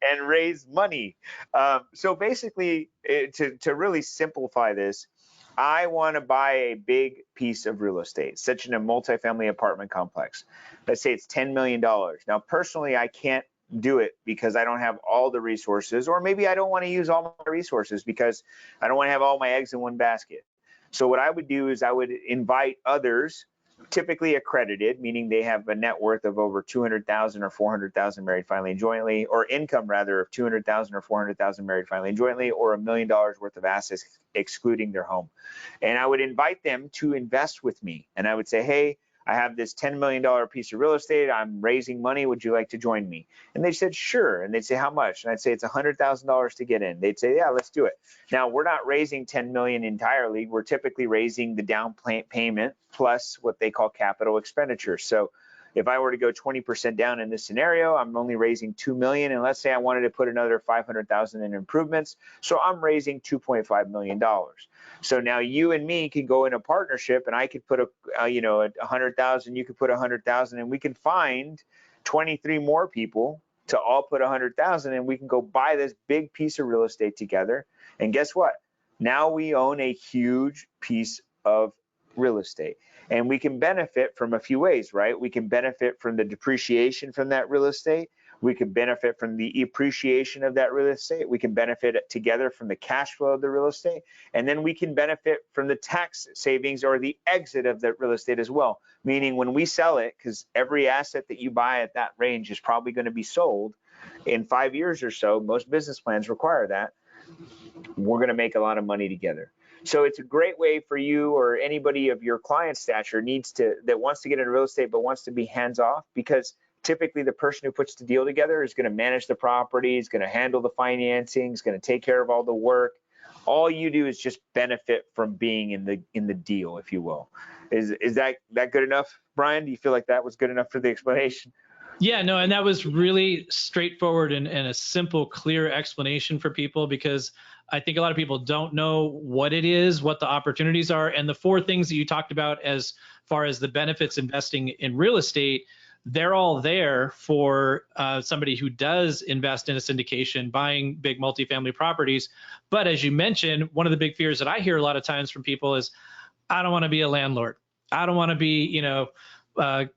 And raise money. So basically, to really simplify this, I want to buy a big piece of real estate, such in a multifamily apartment complex. Let's say it's $10 million. Now, personally, I can't do it because I don't have all the resources, or maybe I don't want to use all my resources because I don't want to have all my eggs in one basket. So what I would do is I would invite others, typically accredited, meaning they have a net worth of over 200,000 or 400,000 married, filing, and jointly, or income rather of 200,000 or 400,000 married, filing, and jointly, or $1 million worth of assets excluding their home. And I would invite them to invest with me. And I would say, hey, I have this $10 million piece of real estate. I'm raising money. Would you like to join me? And they said, sure. And they'd say, how much? And I'd say, it's $100,000 to get in. They'd say, yeah, let's do it. Now, we're not raising 10 million entirely. We're typically raising the down payment plus what they call capital expenditures. So if I were to go 20% down in this scenario, I'm only raising 2 million. And let's say I wanted to put another 500,000 in improvements. So I'm raising $2.5 million. So now you and me can go in a partnership, and I could put a 100,000, you could put 100,000, and we can find 23 more people to all put 100,000, and we can go buy this big piece of real estate together. And guess what? Now we own a huge piece of real estate, and we can benefit from a few ways, right? We can benefit from the depreciation from that real estate. We can benefit from the appreciation of that real estate. We can benefit together from the cash flow of the real estate. And then we can benefit from the tax savings or the exit of that real estate as well. Meaning when we sell it, because every asset that you buy at that range is probably going to be sold in 5 years or so. Most business plans require that. We're going to make a lot of money together. So it's a great way for you or anybody of your client stature that wants to get into real estate but wants to be hands off, because typically the person who puts the deal together is going to manage the property, is going to handle the financing, is going to take care of all the work. All you do is just benefit from being in the deal, if you will. Is that good enough, Brian? Do you feel like that was good enough for the explanation? Yeah, no, and that was really straightforward and a simple, clear explanation for people, because I think a lot of people don't know what it is, what the opportunities are, and the four things that you talked about as far as the benefits investing in real estate, they're all there for somebody who does invest in a syndication, buying big multifamily properties. But as you mentioned, one of the big fears that I hear a lot of times from people is, I don't want to be a landlord. I don't want to be,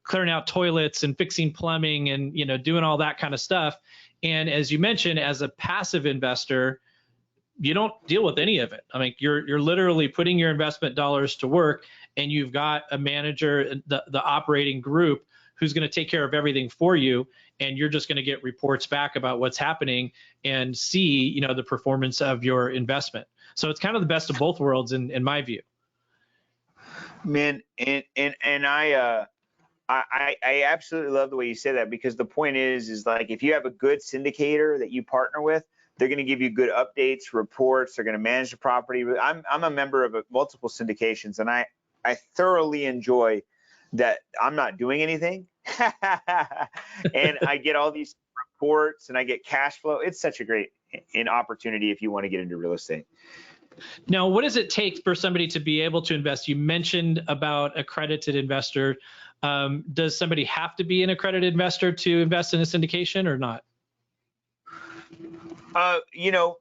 clearing out toilets and fixing plumbing and, doing all that kind of stuff. And as you mentioned, as a passive investor, you don't deal with any of it. I mean, you're literally putting your investment dollars to work, and you've got a manager, the operating group, who's going to take care of everything for you, and you're just going to get reports back about what's happening and see, the performance of your investment. So it's kind of the best of both worlds in my view. Man, and I absolutely love the way you say that, because the point is like, if you have a good syndicator that you partner with, they're going to give you good updates, reports. They're going to manage the property. I'm a member of multiple syndications, and I thoroughly enjoy that I'm not doing anything, and I get all these reports and I get cash flow. It's such a great opportunity if you want to get into real estate. Now, what does it take for somebody to be able to invest? You mentioned about accredited investor. Does somebody have to be an accredited investor to invest in a syndication or not?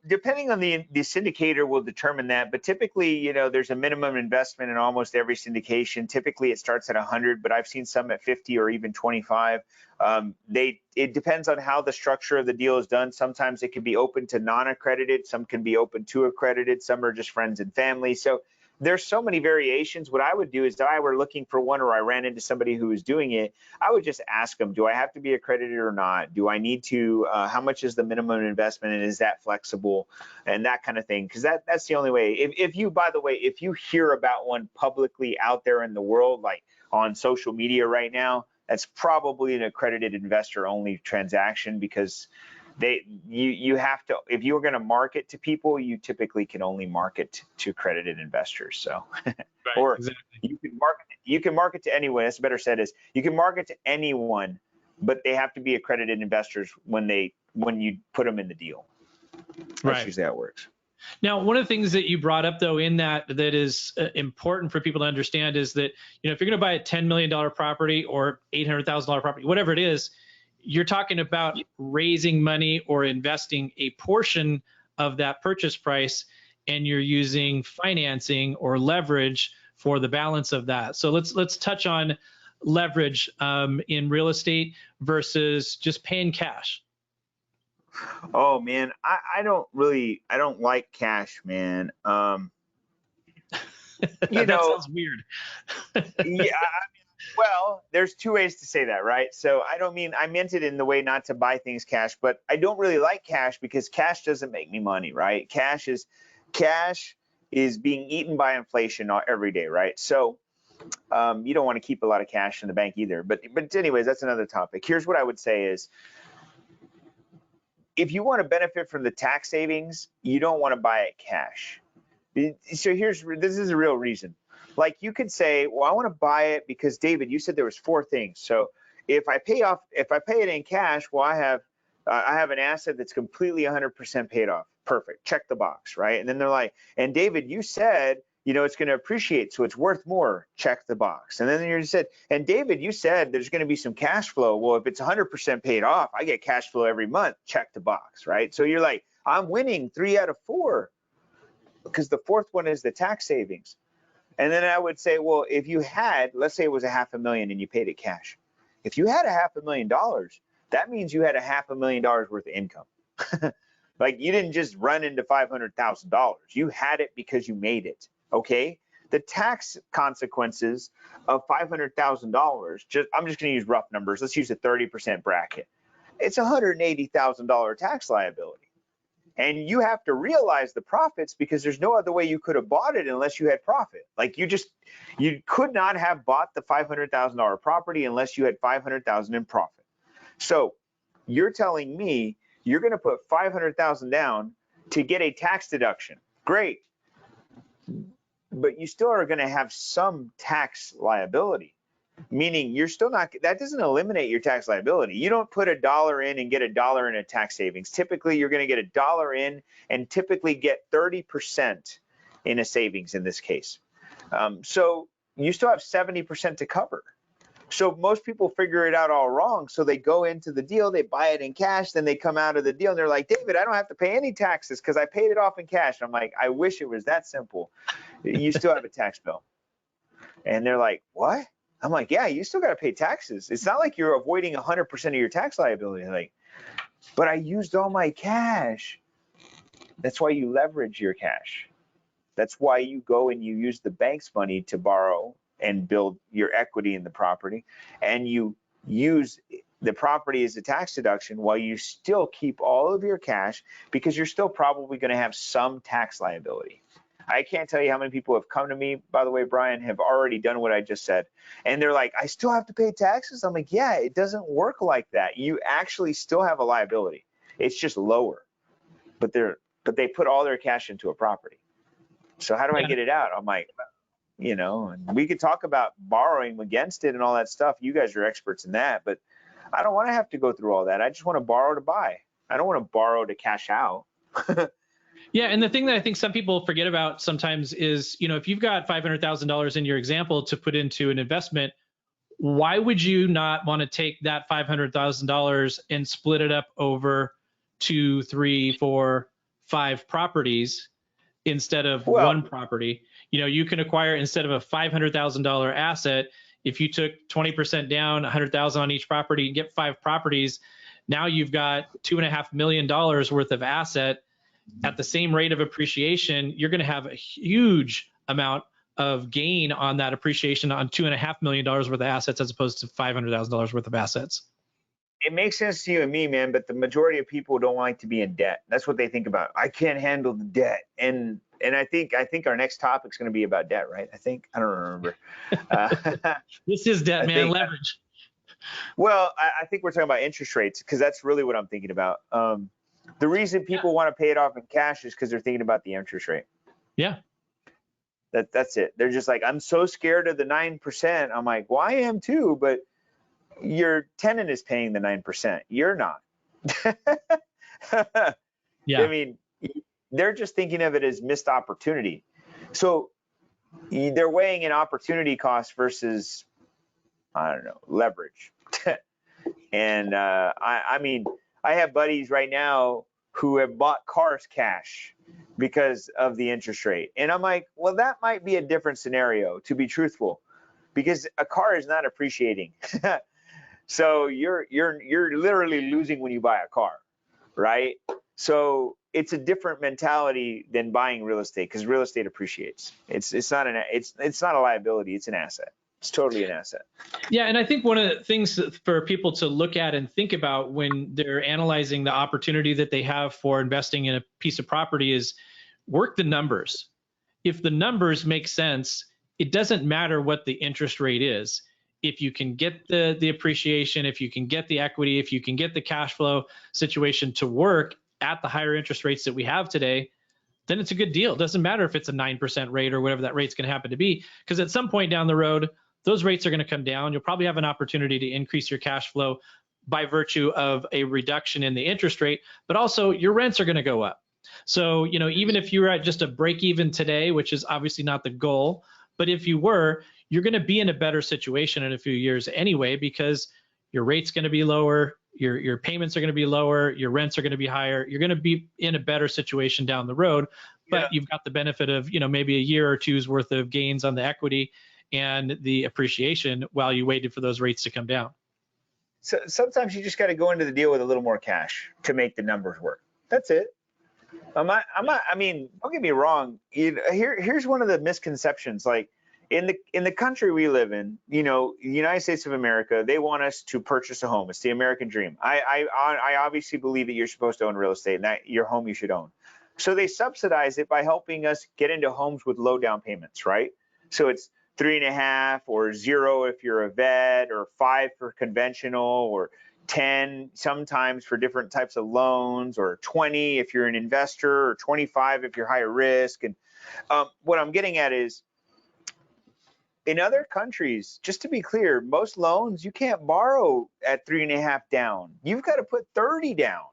Depending on the syndicator will determine that, but typically, there's a minimum investment in almost every syndication. Typically it starts at 100, but I've seen some at 50 or even 25. It depends on how the structure of the deal is done. Sometimes it can be open to non-accredited, some can be open to accredited, some are just friends and family. So there's so many variations. What I would do is, if I were looking for one or I ran into somebody who was doing it, I would just ask them, do I have to be accredited or not? Do I need to, how much is the minimum investment, and is that flexible, and that kind of thing? Because that's the only way. If you hear about one publicly out there in the world, like on social media right now, that's probably an accredited investor only transaction, because you have to, if you're going to market to people, you typically can only market to accredited investors. So, right, or exactly. you can market to anyone. That's better said, is you can market to anyone, but they have to be accredited investors when you put them in the deal. That's usually how it works. Now, one of the things that you brought up, though, in that is important for people to understand is that, if you're going to buy a $10 million property or $800,000 property, whatever it is, you're talking about raising money or investing a portion of that purchase price, and you're using financing or leverage for the balance of that. So let's touch on leverage in real estate versus just paying cash. Oh man, I don't like cash, man. That sounds weird. Yeah. Well, there's two ways to say that, right? So I meant it in the way not to buy things cash, but I don't really like cash because cash doesn't make me money, right? Cash is being eaten by inflation every day, right? So you don't want to keep a lot of cash in the bank either. But anyways, that's another topic. Here's what I would say is, if you want to benefit from the tax savings, you don't want to buy it cash. So this is a real reason. Like, you could say, well, I want to buy it because, David, you said there was four things. So if I pay it in cash, well, I have an asset that's completely 100% paid off. Perfect. Check the box, right? And then they're like, and David, you said, it's going to appreciate, so it's worth more. Check the box. And then you said, and David, you said there's going to be some cash flow. Well, if it's 100% paid off, I get cash flow every month. Check the box, right? So you're like, I'm winning 3 out of 4 because the fourth one is the tax savings. And then I would say, well, if you had, let's say it was $500,000 and you paid it cash. If you had $500,000, that means you had $500,000 worth of income. Like you didn't just run into $500,000. You had it because you made it. Okay. The tax consequences of $500,000, I'm just going to use rough numbers. Let's use a 30% bracket. It's $180,000 tax liability. And you have to realize the profits because there's no other way you could have bought it unless you had profit. Like you could not have bought the $500,000 property unless you had $500,000 in profit. So you're telling me you're going to put $500,000 down to get a tax deduction. Great. But you still are going to have some tax liability, meaning you're still not, that doesn't eliminate your tax liability. You don't put $1 in and get $1 in a tax savings. Typically, you're going to get $1 in and typically get 30% in a savings in this case. So you still have 70% to cover. So most people figure it out all wrong. So they go into the deal, they buy it in cash, then they come out of the deal and they're like, David, I don't have to pay any taxes because I paid it off in cash. I'm like, I wish it was that simple. You still have a tax bill. And they're like, what? I'm like, yeah, you still got to pay taxes. It's not like you're avoiding 100% of your tax liability. Like, but I used all my cash. That's why you leverage your cash. That's why you go and you use the bank's money to borrow and build your equity in the property, and you use the property as a tax deduction while you still keep all of your cash because you're still probably going to have some tax liability. I can't tell you how many people have come to me, by the way, Brian, have already done what I just said. And they're like, I still have to pay taxes. I'm like, yeah, it doesn't work like that. You actually still have a liability. It's just lower, but they put all their cash into a property. So how do I get it out? I'm like, and we could talk about borrowing against it and all that stuff. You guys are experts in that, but I don't want to have to go through all that. I just want to borrow to buy. I don't want to borrow to cash out. Yeah, and the thing that I think some people forget about sometimes is, if you've got $500,000 in your example to put into an investment, why would you not want to take that $500,000 and split it up over 2, 3, 4, 5 properties instead of one property? You can acquire, instead of a $500,000 asset, if you took 20% down, $100,000 on each property, and get 5 properties, now you've got $2.5 million worth of asset at the same rate of appreciation. You're going to have a huge amount of gain on that appreciation on $2.5 million worth of assets as opposed to $500,000 worth of assets. It makes sense to you and me, man, but the majority of people don't like to be in debt. That's what they think about. I can't handle the debt. And I think our next topic is going to be about debt, right? I don't remember. This is debt, man. Leverage. Well, I think we're talking about interest rates because that's really what I'm thinking about. The reason people want to pay it off in cash is because they're thinking about the interest rate. Yeah. That's it. They're just like, I'm so scared of the 9%. I'm like, well, I am too, but your tenant is paying the 9%. You're not. Yeah. I mean, they're just thinking of it as missed opportunity. So they're weighing an opportunity cost versus, I don't know, leverage. And I mean, I have buddies right now who have bought cars cash because of the interest rate. And I'm like, well, that might be a different scenario, to be truthful, because a car is not appreciating. So you're literally losing when you buy a car, right? So it's a different mentality than buying real estate, because real estate appreciates. It's not a liability, it's an asset. It's totally an asset. Yeah, and I think one of the things for people to look at and think about when they're analyzing the opportunity that they have for investing in a piece of property is work the numbers. If the numbers make sense, it doesn't matter what the interest rate is. If you can get the appreciation, if you can get the equity, if you can get the cash flow situation to work at the higher interest rates that we have today, then it's a good deal. It doesn't matter if it's a 9% rate or whatever that rate's going to happen to be, because at some point down the road, those rates are going to come down. You'll probably have an opportunity to increase your cash flow by virtue of a reduction in the interest rate, but also your rents are going to go up. So, even if you're at just a break even today, which is obviously not the goal, but if you were, you're going to be in a better situation in a few years anyway, because your rate's going to be lower, your payments are going to be lower, your rents are going to be higher. You're going to be in a better situation down the road, but you've got the benefit of, maybe a year or two's worth of gains on the equity and the appreciation while you waited for those rates to come down. So sometimes you just got to go into the deal with a little more cash to make the numbers work. That's it. I mean, don't get me wrong. Here's one of the misconceptions. Like in the country we live in, the United States of America, they want us to purchase a home. It's the American dream. I obviously believe that you're supposed to own real estate and that your home you should own. So they subsidize it by helping us get into homes with low down payments, right? So it's 3.5 or 0 if you're a vet, or 5 for conventional, or 10 sometimes for different types of loans, or 20 if you're an investor, or 25 if you're higher risk. And what I'm getting at is, in other countries, just to be clear, most loans you can't borrow at 3.5 down. You've got to put 30 down,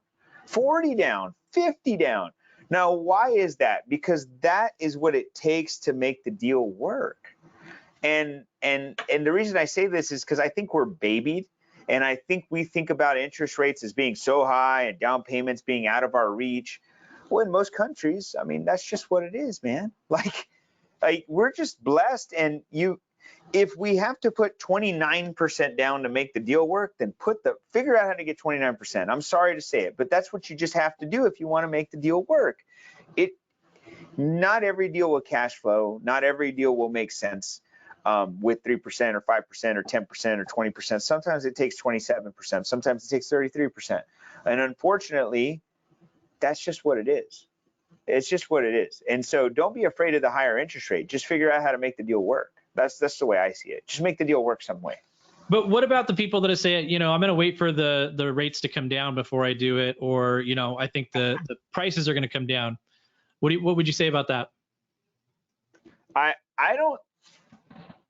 40 down, 50 down. Now, why is that? Because that is what it takes to make the deal work. And the reason I say this is because I think we're babied, and I think we think about interest rates as being so high and down payments being out of our reach. Well, in most countries, I mean, that's just what it is, man. Like we're just blessed, and if we have to put 29% down to make the deal work, then figure out how to get 29%. I'm sorry to say it, but that's what you just have to do if you want to make the deal work. Not every deal will cash flow. Not every deal will make sense. With 3% or 5% or 10% or 20%. Sometimes it takes 27%. Sometimes it takes 33%. And unfortunately, that's just what it is. It's just what it is. And so don't be afraid of the higher interest rate. Just figure out how to make the deal work. That's the way I see it. Just make the deal work some way. But what about the people that say, I'm going to wait for the rates to come down before I do it, or I think the prices are going to come down. What would you say about that? I don't.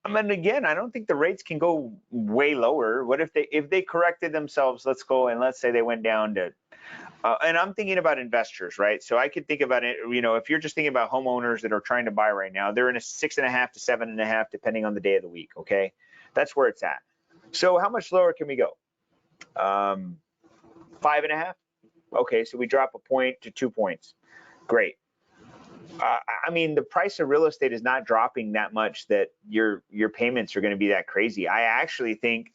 I mean, again, I don't think the rates can go way lower. What if they corrected themselves? Let's say they went down to, and I'm thinking about investors, right? So I could think about it, if you're just thinking about homeowners that are trying to buy right now, they're in a 6.5 to 7.5, depending on the day of the week. Okay, that's where it's at. So how much lower can we go? 5.5. Okay, so we drop a point to 2 points. Great. I mean, the price of real estate is not dropping that much that your payments are going to be that crazy. I actually think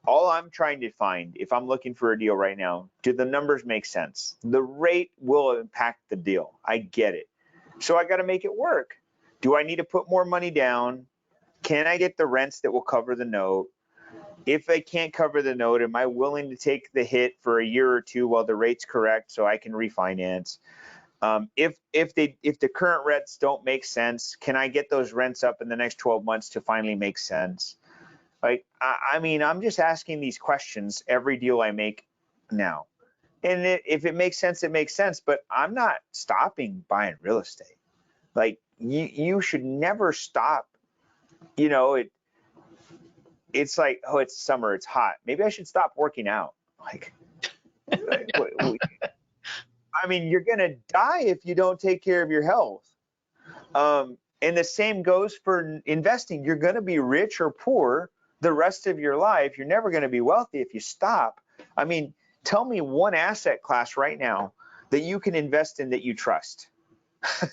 all I'm trying to find, if I'm looking for a deal right now, do the numbers make sense? The rate will impact the deal. I get it. So I got to make it work. Do I need to put more money down? Can I get the rents that will cover the note? If I can't cover the note, am I willing to take the hit for a year or two while the rate's correct so I can refinance? If the current rents don't make sense, can I get those rents up in the next 12 months to finally make sense? Like, I mean, I'm just asking these questions every deal I make now. And if it makes sense, it makes sense. But I'm not stopping buying real estate. Like, you should never stop. It's like, oh, it's summer, it's hot. Maybe I should stop working out. I mean, you're going to die if you don't take care of your health. And the same goes for investing. You're going to be rich or poor the rest of your life. You're never going to be wealthy if you stop. I mean, tell me one asset class right now that you can invest in that you trust. I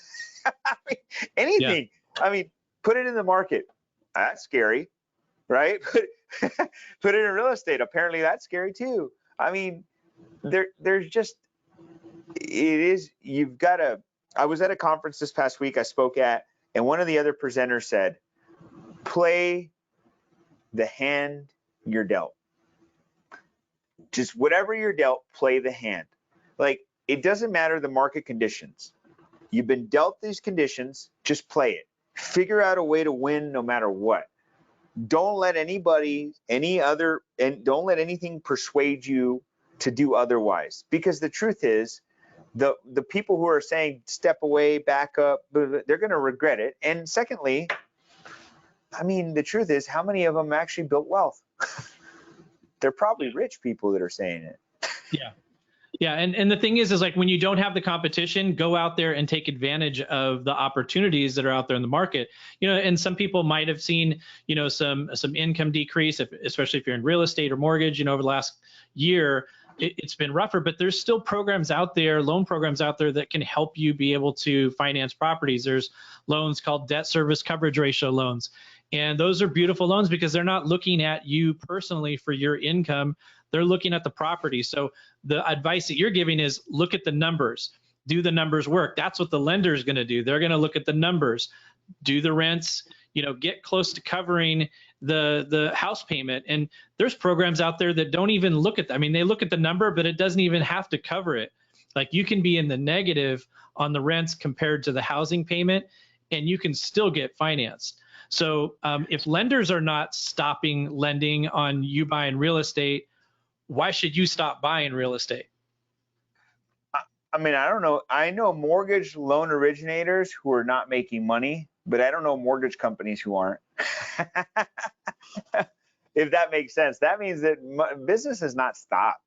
mean, anything. Yeah. I mean, put it in the market. That's scary, right? Put it in real estate. Apparently that's scary too. I mean, there's just, I was at a conference this past week I spoke at, and one of the other presenters said, play the hand you're dealt. Just whatever you're dealt, play the hand. Like, it doesn't matter the market conditions. You've been dealt these conditions, just play it. Figure out a way to win no matter what. Don't let anybody, don't let anything persuade you to do otherwise. Because the truth is, the people who are saying step away, back up, they're going to regret it. And secondly, I mean, the truth is, how many of them actually built wealth? They're probably rich people that are saying it. Yeah. Yeah, and the thing is like when you don't have the competition, go out there and take advantage of the opportunities that are out there in the market. And some people might have seen, some income decrease, especially if you're in real estate or mortgage. Over the last year, it's been rougher, but there's still programs out there, loan programs out there that can help you be able to finance properties. There's loans called debt service coverage ratio loans. And those are beautiful loans because they're not looking at you personally for your income. They're looking at the property. So the advice that you're giving is look at the numbers, do the numbers work. That's what the lender is going to do. They're going to look at the numbers, do the rents, get close to covering the house payment. And there's programs out there that don't even look at that. I mean, they look at the number, but it doesn't even have to cover it. Like you can be in the negative on the rents compared to the housing payment, and you can still get financed. So if lenders are not stopping lending on you buying real estate, why should you stop buying real estate? I mean, I don't know. I know mortgage loan originators who are not making money, but I don't know mortgage companies who aren't. If that makes sense, that means that business has not stopped.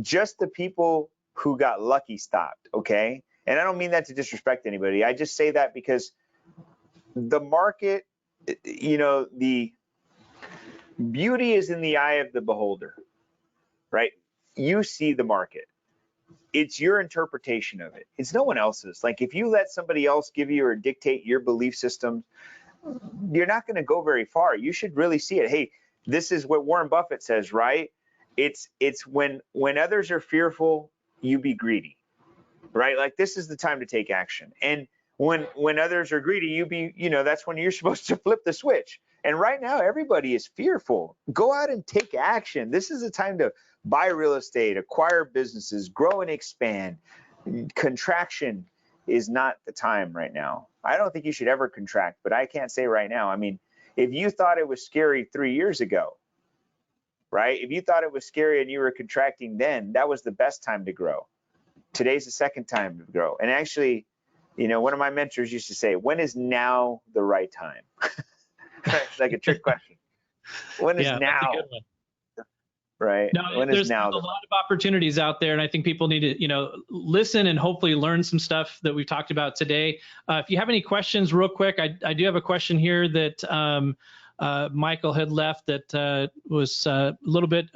Just the people who got lucky stopped, okay? And I don't mean that to disrespect anybody. I just say that because the market, the beauty is in the eye of the beholder, right? You see the market. It's your interpretation of it. It's no one else's. Like if you let somebody else give you or dictate your belief system, you're not going to go very far. You should really see it. Hey, this is what Warren Buffett says, right? It's when others are fearful, you be greedy, right? Like this is the time to take action. And when others are greedy, you be, that's when you're supposed to flip the switch. And right now, everybody is fearful. Go out and take action. This is the time to buy real estate, acquire businesses, grow and expand. Contraction is not the time right now. I don't think you should ever contract, but I can't say right now. I mean, if you thought it was scary 3 years ago, right? If you thought it was scary and you were contracting then, that was the best time to grow. Today's the second time to grow. And actually, one of my mentors used to say, when is now the right time? It's like a trick question. When is now? Right. No, there's a lot of opportunities out there, and I think people need to, listen and hopefully learn some stuff that we've talked about today. If you have any questions, real quick, I do have a question here that Michael had left that was a little bit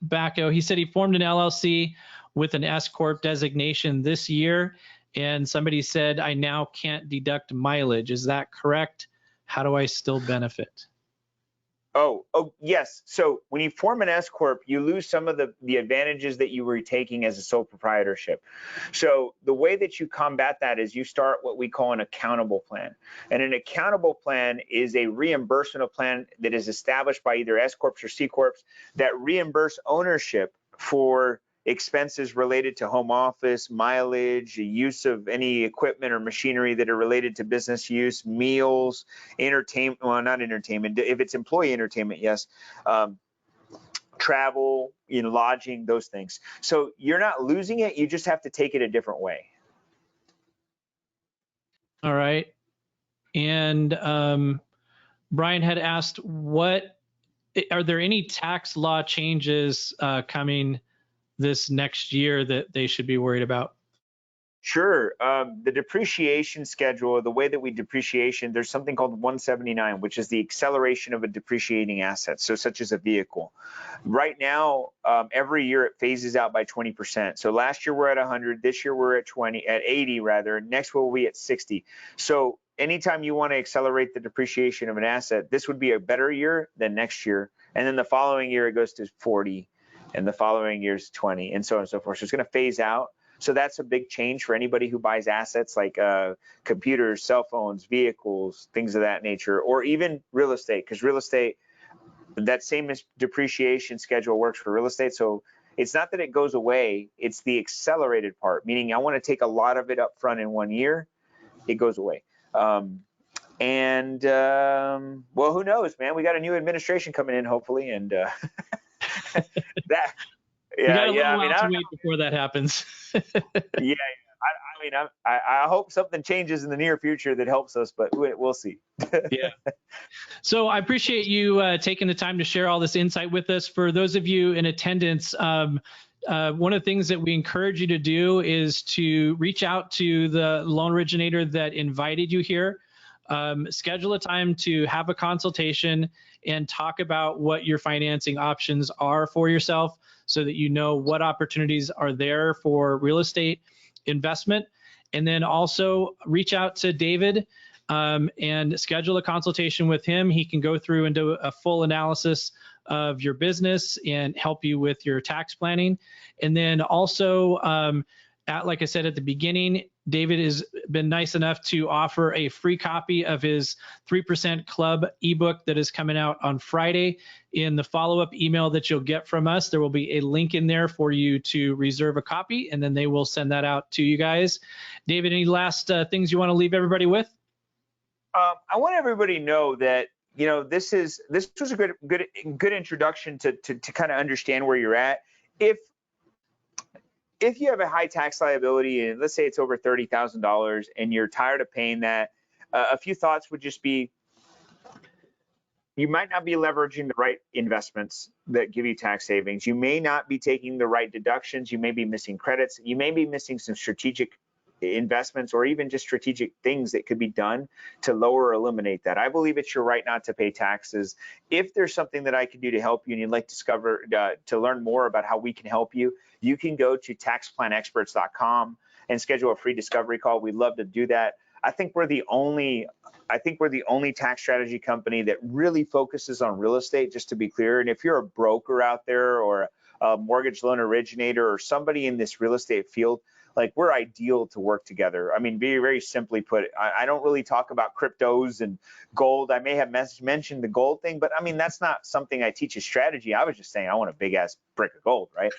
back. He said he formed an LLC with an S corp designation this year, and somebody said I now can't deduct mileage. Is that correct? How do I still benefit? Oh, yes. So when you form an S corp, you lose some of the advantages that you were taking as a sole proprietorship. So the way that you combat that is you start what we call an accountable plan. And an accountable plan is a reimbursement plan that is established by either S corps or C corps that reimburse ownership for expenses related to home office, mileage, use of any equipment or machinery that are related to business use, meals, entertainment, well, not entertainment, if it's employee entertainment, yes, travel, lodging, those things. So you're not losing it, you just have to take it a different way. All right. And Brian had asked, are there any tax law changes coming this next year that they should be worried about? Sure. The depreciation schedule, the way that we depreciation, there's something called 179, which is the acceleration of a depreciating asset, so such as a vehicle. Right now, every year it phases out by 20%. So last year we're at 100, this year we're at 80 rather, next we'll be at 60. So anytime you want to accelerate the depreciation of an asset, this would be a better year than next year. And then the following year it goes to 40. And the following year's 20, and so on and so forth. So it's going to phase out. So that's a big change for anybody who buys assets like computers, cell phones, vehicles, things of that nature, or even real estate, because real estate, that same depreciation schedule works for real estate. So it's not that it goes away, it's the accelerated part, meaning I want to take a lot of it up front in 1 year, it goes away. Well, who knows, man? We got a new administration coming in, hopefully, and that, yeah. I mean, to wait before that happens. Yeah, mean, I hope something changes in the near future that helps us, but we'll see. Yeah. So I appreciate you taking the time to share all this insight with us. For those of you in attendance, one of the things that we encourage you to do is to reach out to the loan originator that invited you here. Schedule a time to have a consultation and talk about what your financing options are for yourself so that you know what opportunities are there for real estate investment. And then also reach out to David and schedule a consultation with him. He can go through and do a full analysis of your business and help you with your tax planning. And then also, like I said at the beginning, David has been nice enough to offer a free copy of his 3% Club ebook that is coming out on Friday. In the follow-up email that you'll get from us, there will be a link in there for you to reserve a copy, and then they will send that out to you guys. David, any last things you want to leave everybody with? I want everybody to know that, you know, this was a good introduction to kind of understand where you're at. If you have a high tax liability, and let's say it's over $30,000 and you're tired of paying that, a few thoughts would just be, you might not be leveraging the right investments that give you tax savings. You may not be taking the right deductions. You may be missing credits. You may be missing some strategic investments or even just strategic things that could be done to lower or eliminate that. I believe it's your right not to pay taxes. If there's something that I can do to help you and you'd like to learn more about how we can help you, you can go to taxplanexperts.com and schedule a free discovery call. We'd love to do that. I think we're the only tax strategy company that really focuses on real estate, just to be clear. And if you're a broker out there or a mortgage loan originator or somebody in this real estate field, like, we're ideal to work together. I mean, very simply put, I don't really talk about cryptos and gold. I may have mentioned the gold thing, but I mean, that's not something I teach as strategy. I was just saying I want a big ass brick of gold, right?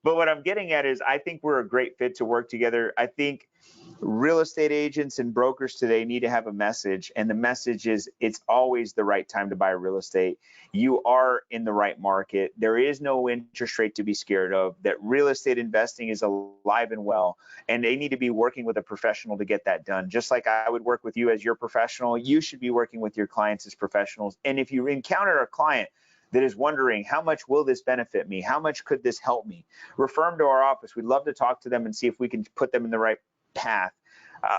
But what I'm getting at is I think we're a great fit to work together. I think real estate agents and brokers today need to have a message, and the message is it's always the right time to buy real estate. You are in the right market. There is no interest rate to be scared of. That real estate investing is alive and well, and they need to be working with a professional to get that done. Just like I would work with you as your professional, you should be working with your clients as professionals. And if you encounter a client that is wondering, how much will this benefit me? How much could this help me? Refer them to our office. We'd love to talk to them and see if we can put them in the right path.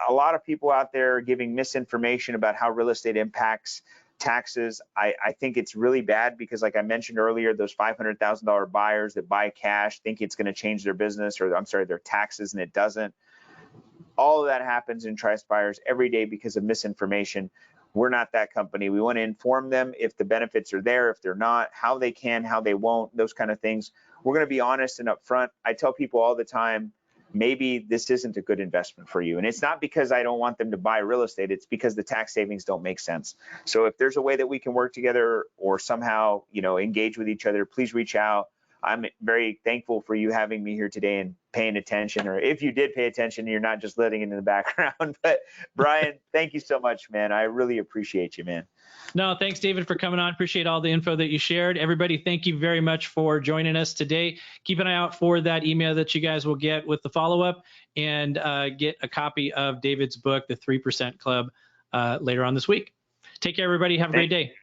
A lot of people out there are giving misinformation about how real estate impacts taxes. I think it's really bad because, like I mentioned earlier, those $500,000 buyers that buy cash think it's going to change their business, or I'm sorry, their taxes, and it doesn't. All of that happens in Tri Buyers every day because of misinformation. We're not that company. We want to inform them if the benefits are there, if they're not, how they can, how they won't, those kind of things. We're going to be honest and upfront. I tell people all the time, maybe this isn't a good investment for you. And it's not because I don't want them to buy real estate. It's because the tax savings don't make sense. So if there's a way that we can work together or somehow, you know, engage with each other, please reach out. I'm very thankful for you having me here today and paying attention, or if you did pay attention, you're not just letting it in the background. But Brian, thank you so much, man. I really appreciate you, man. No, thanks, David, for coming on. Appreciate all the info that you shared. Everybody, thank you very much for joining us today. Keep an eye out for that email that you guys will get with the follow-up, and get a copy of David's book, The 3% Club, later on this week. Take care, everybody. Have a great day.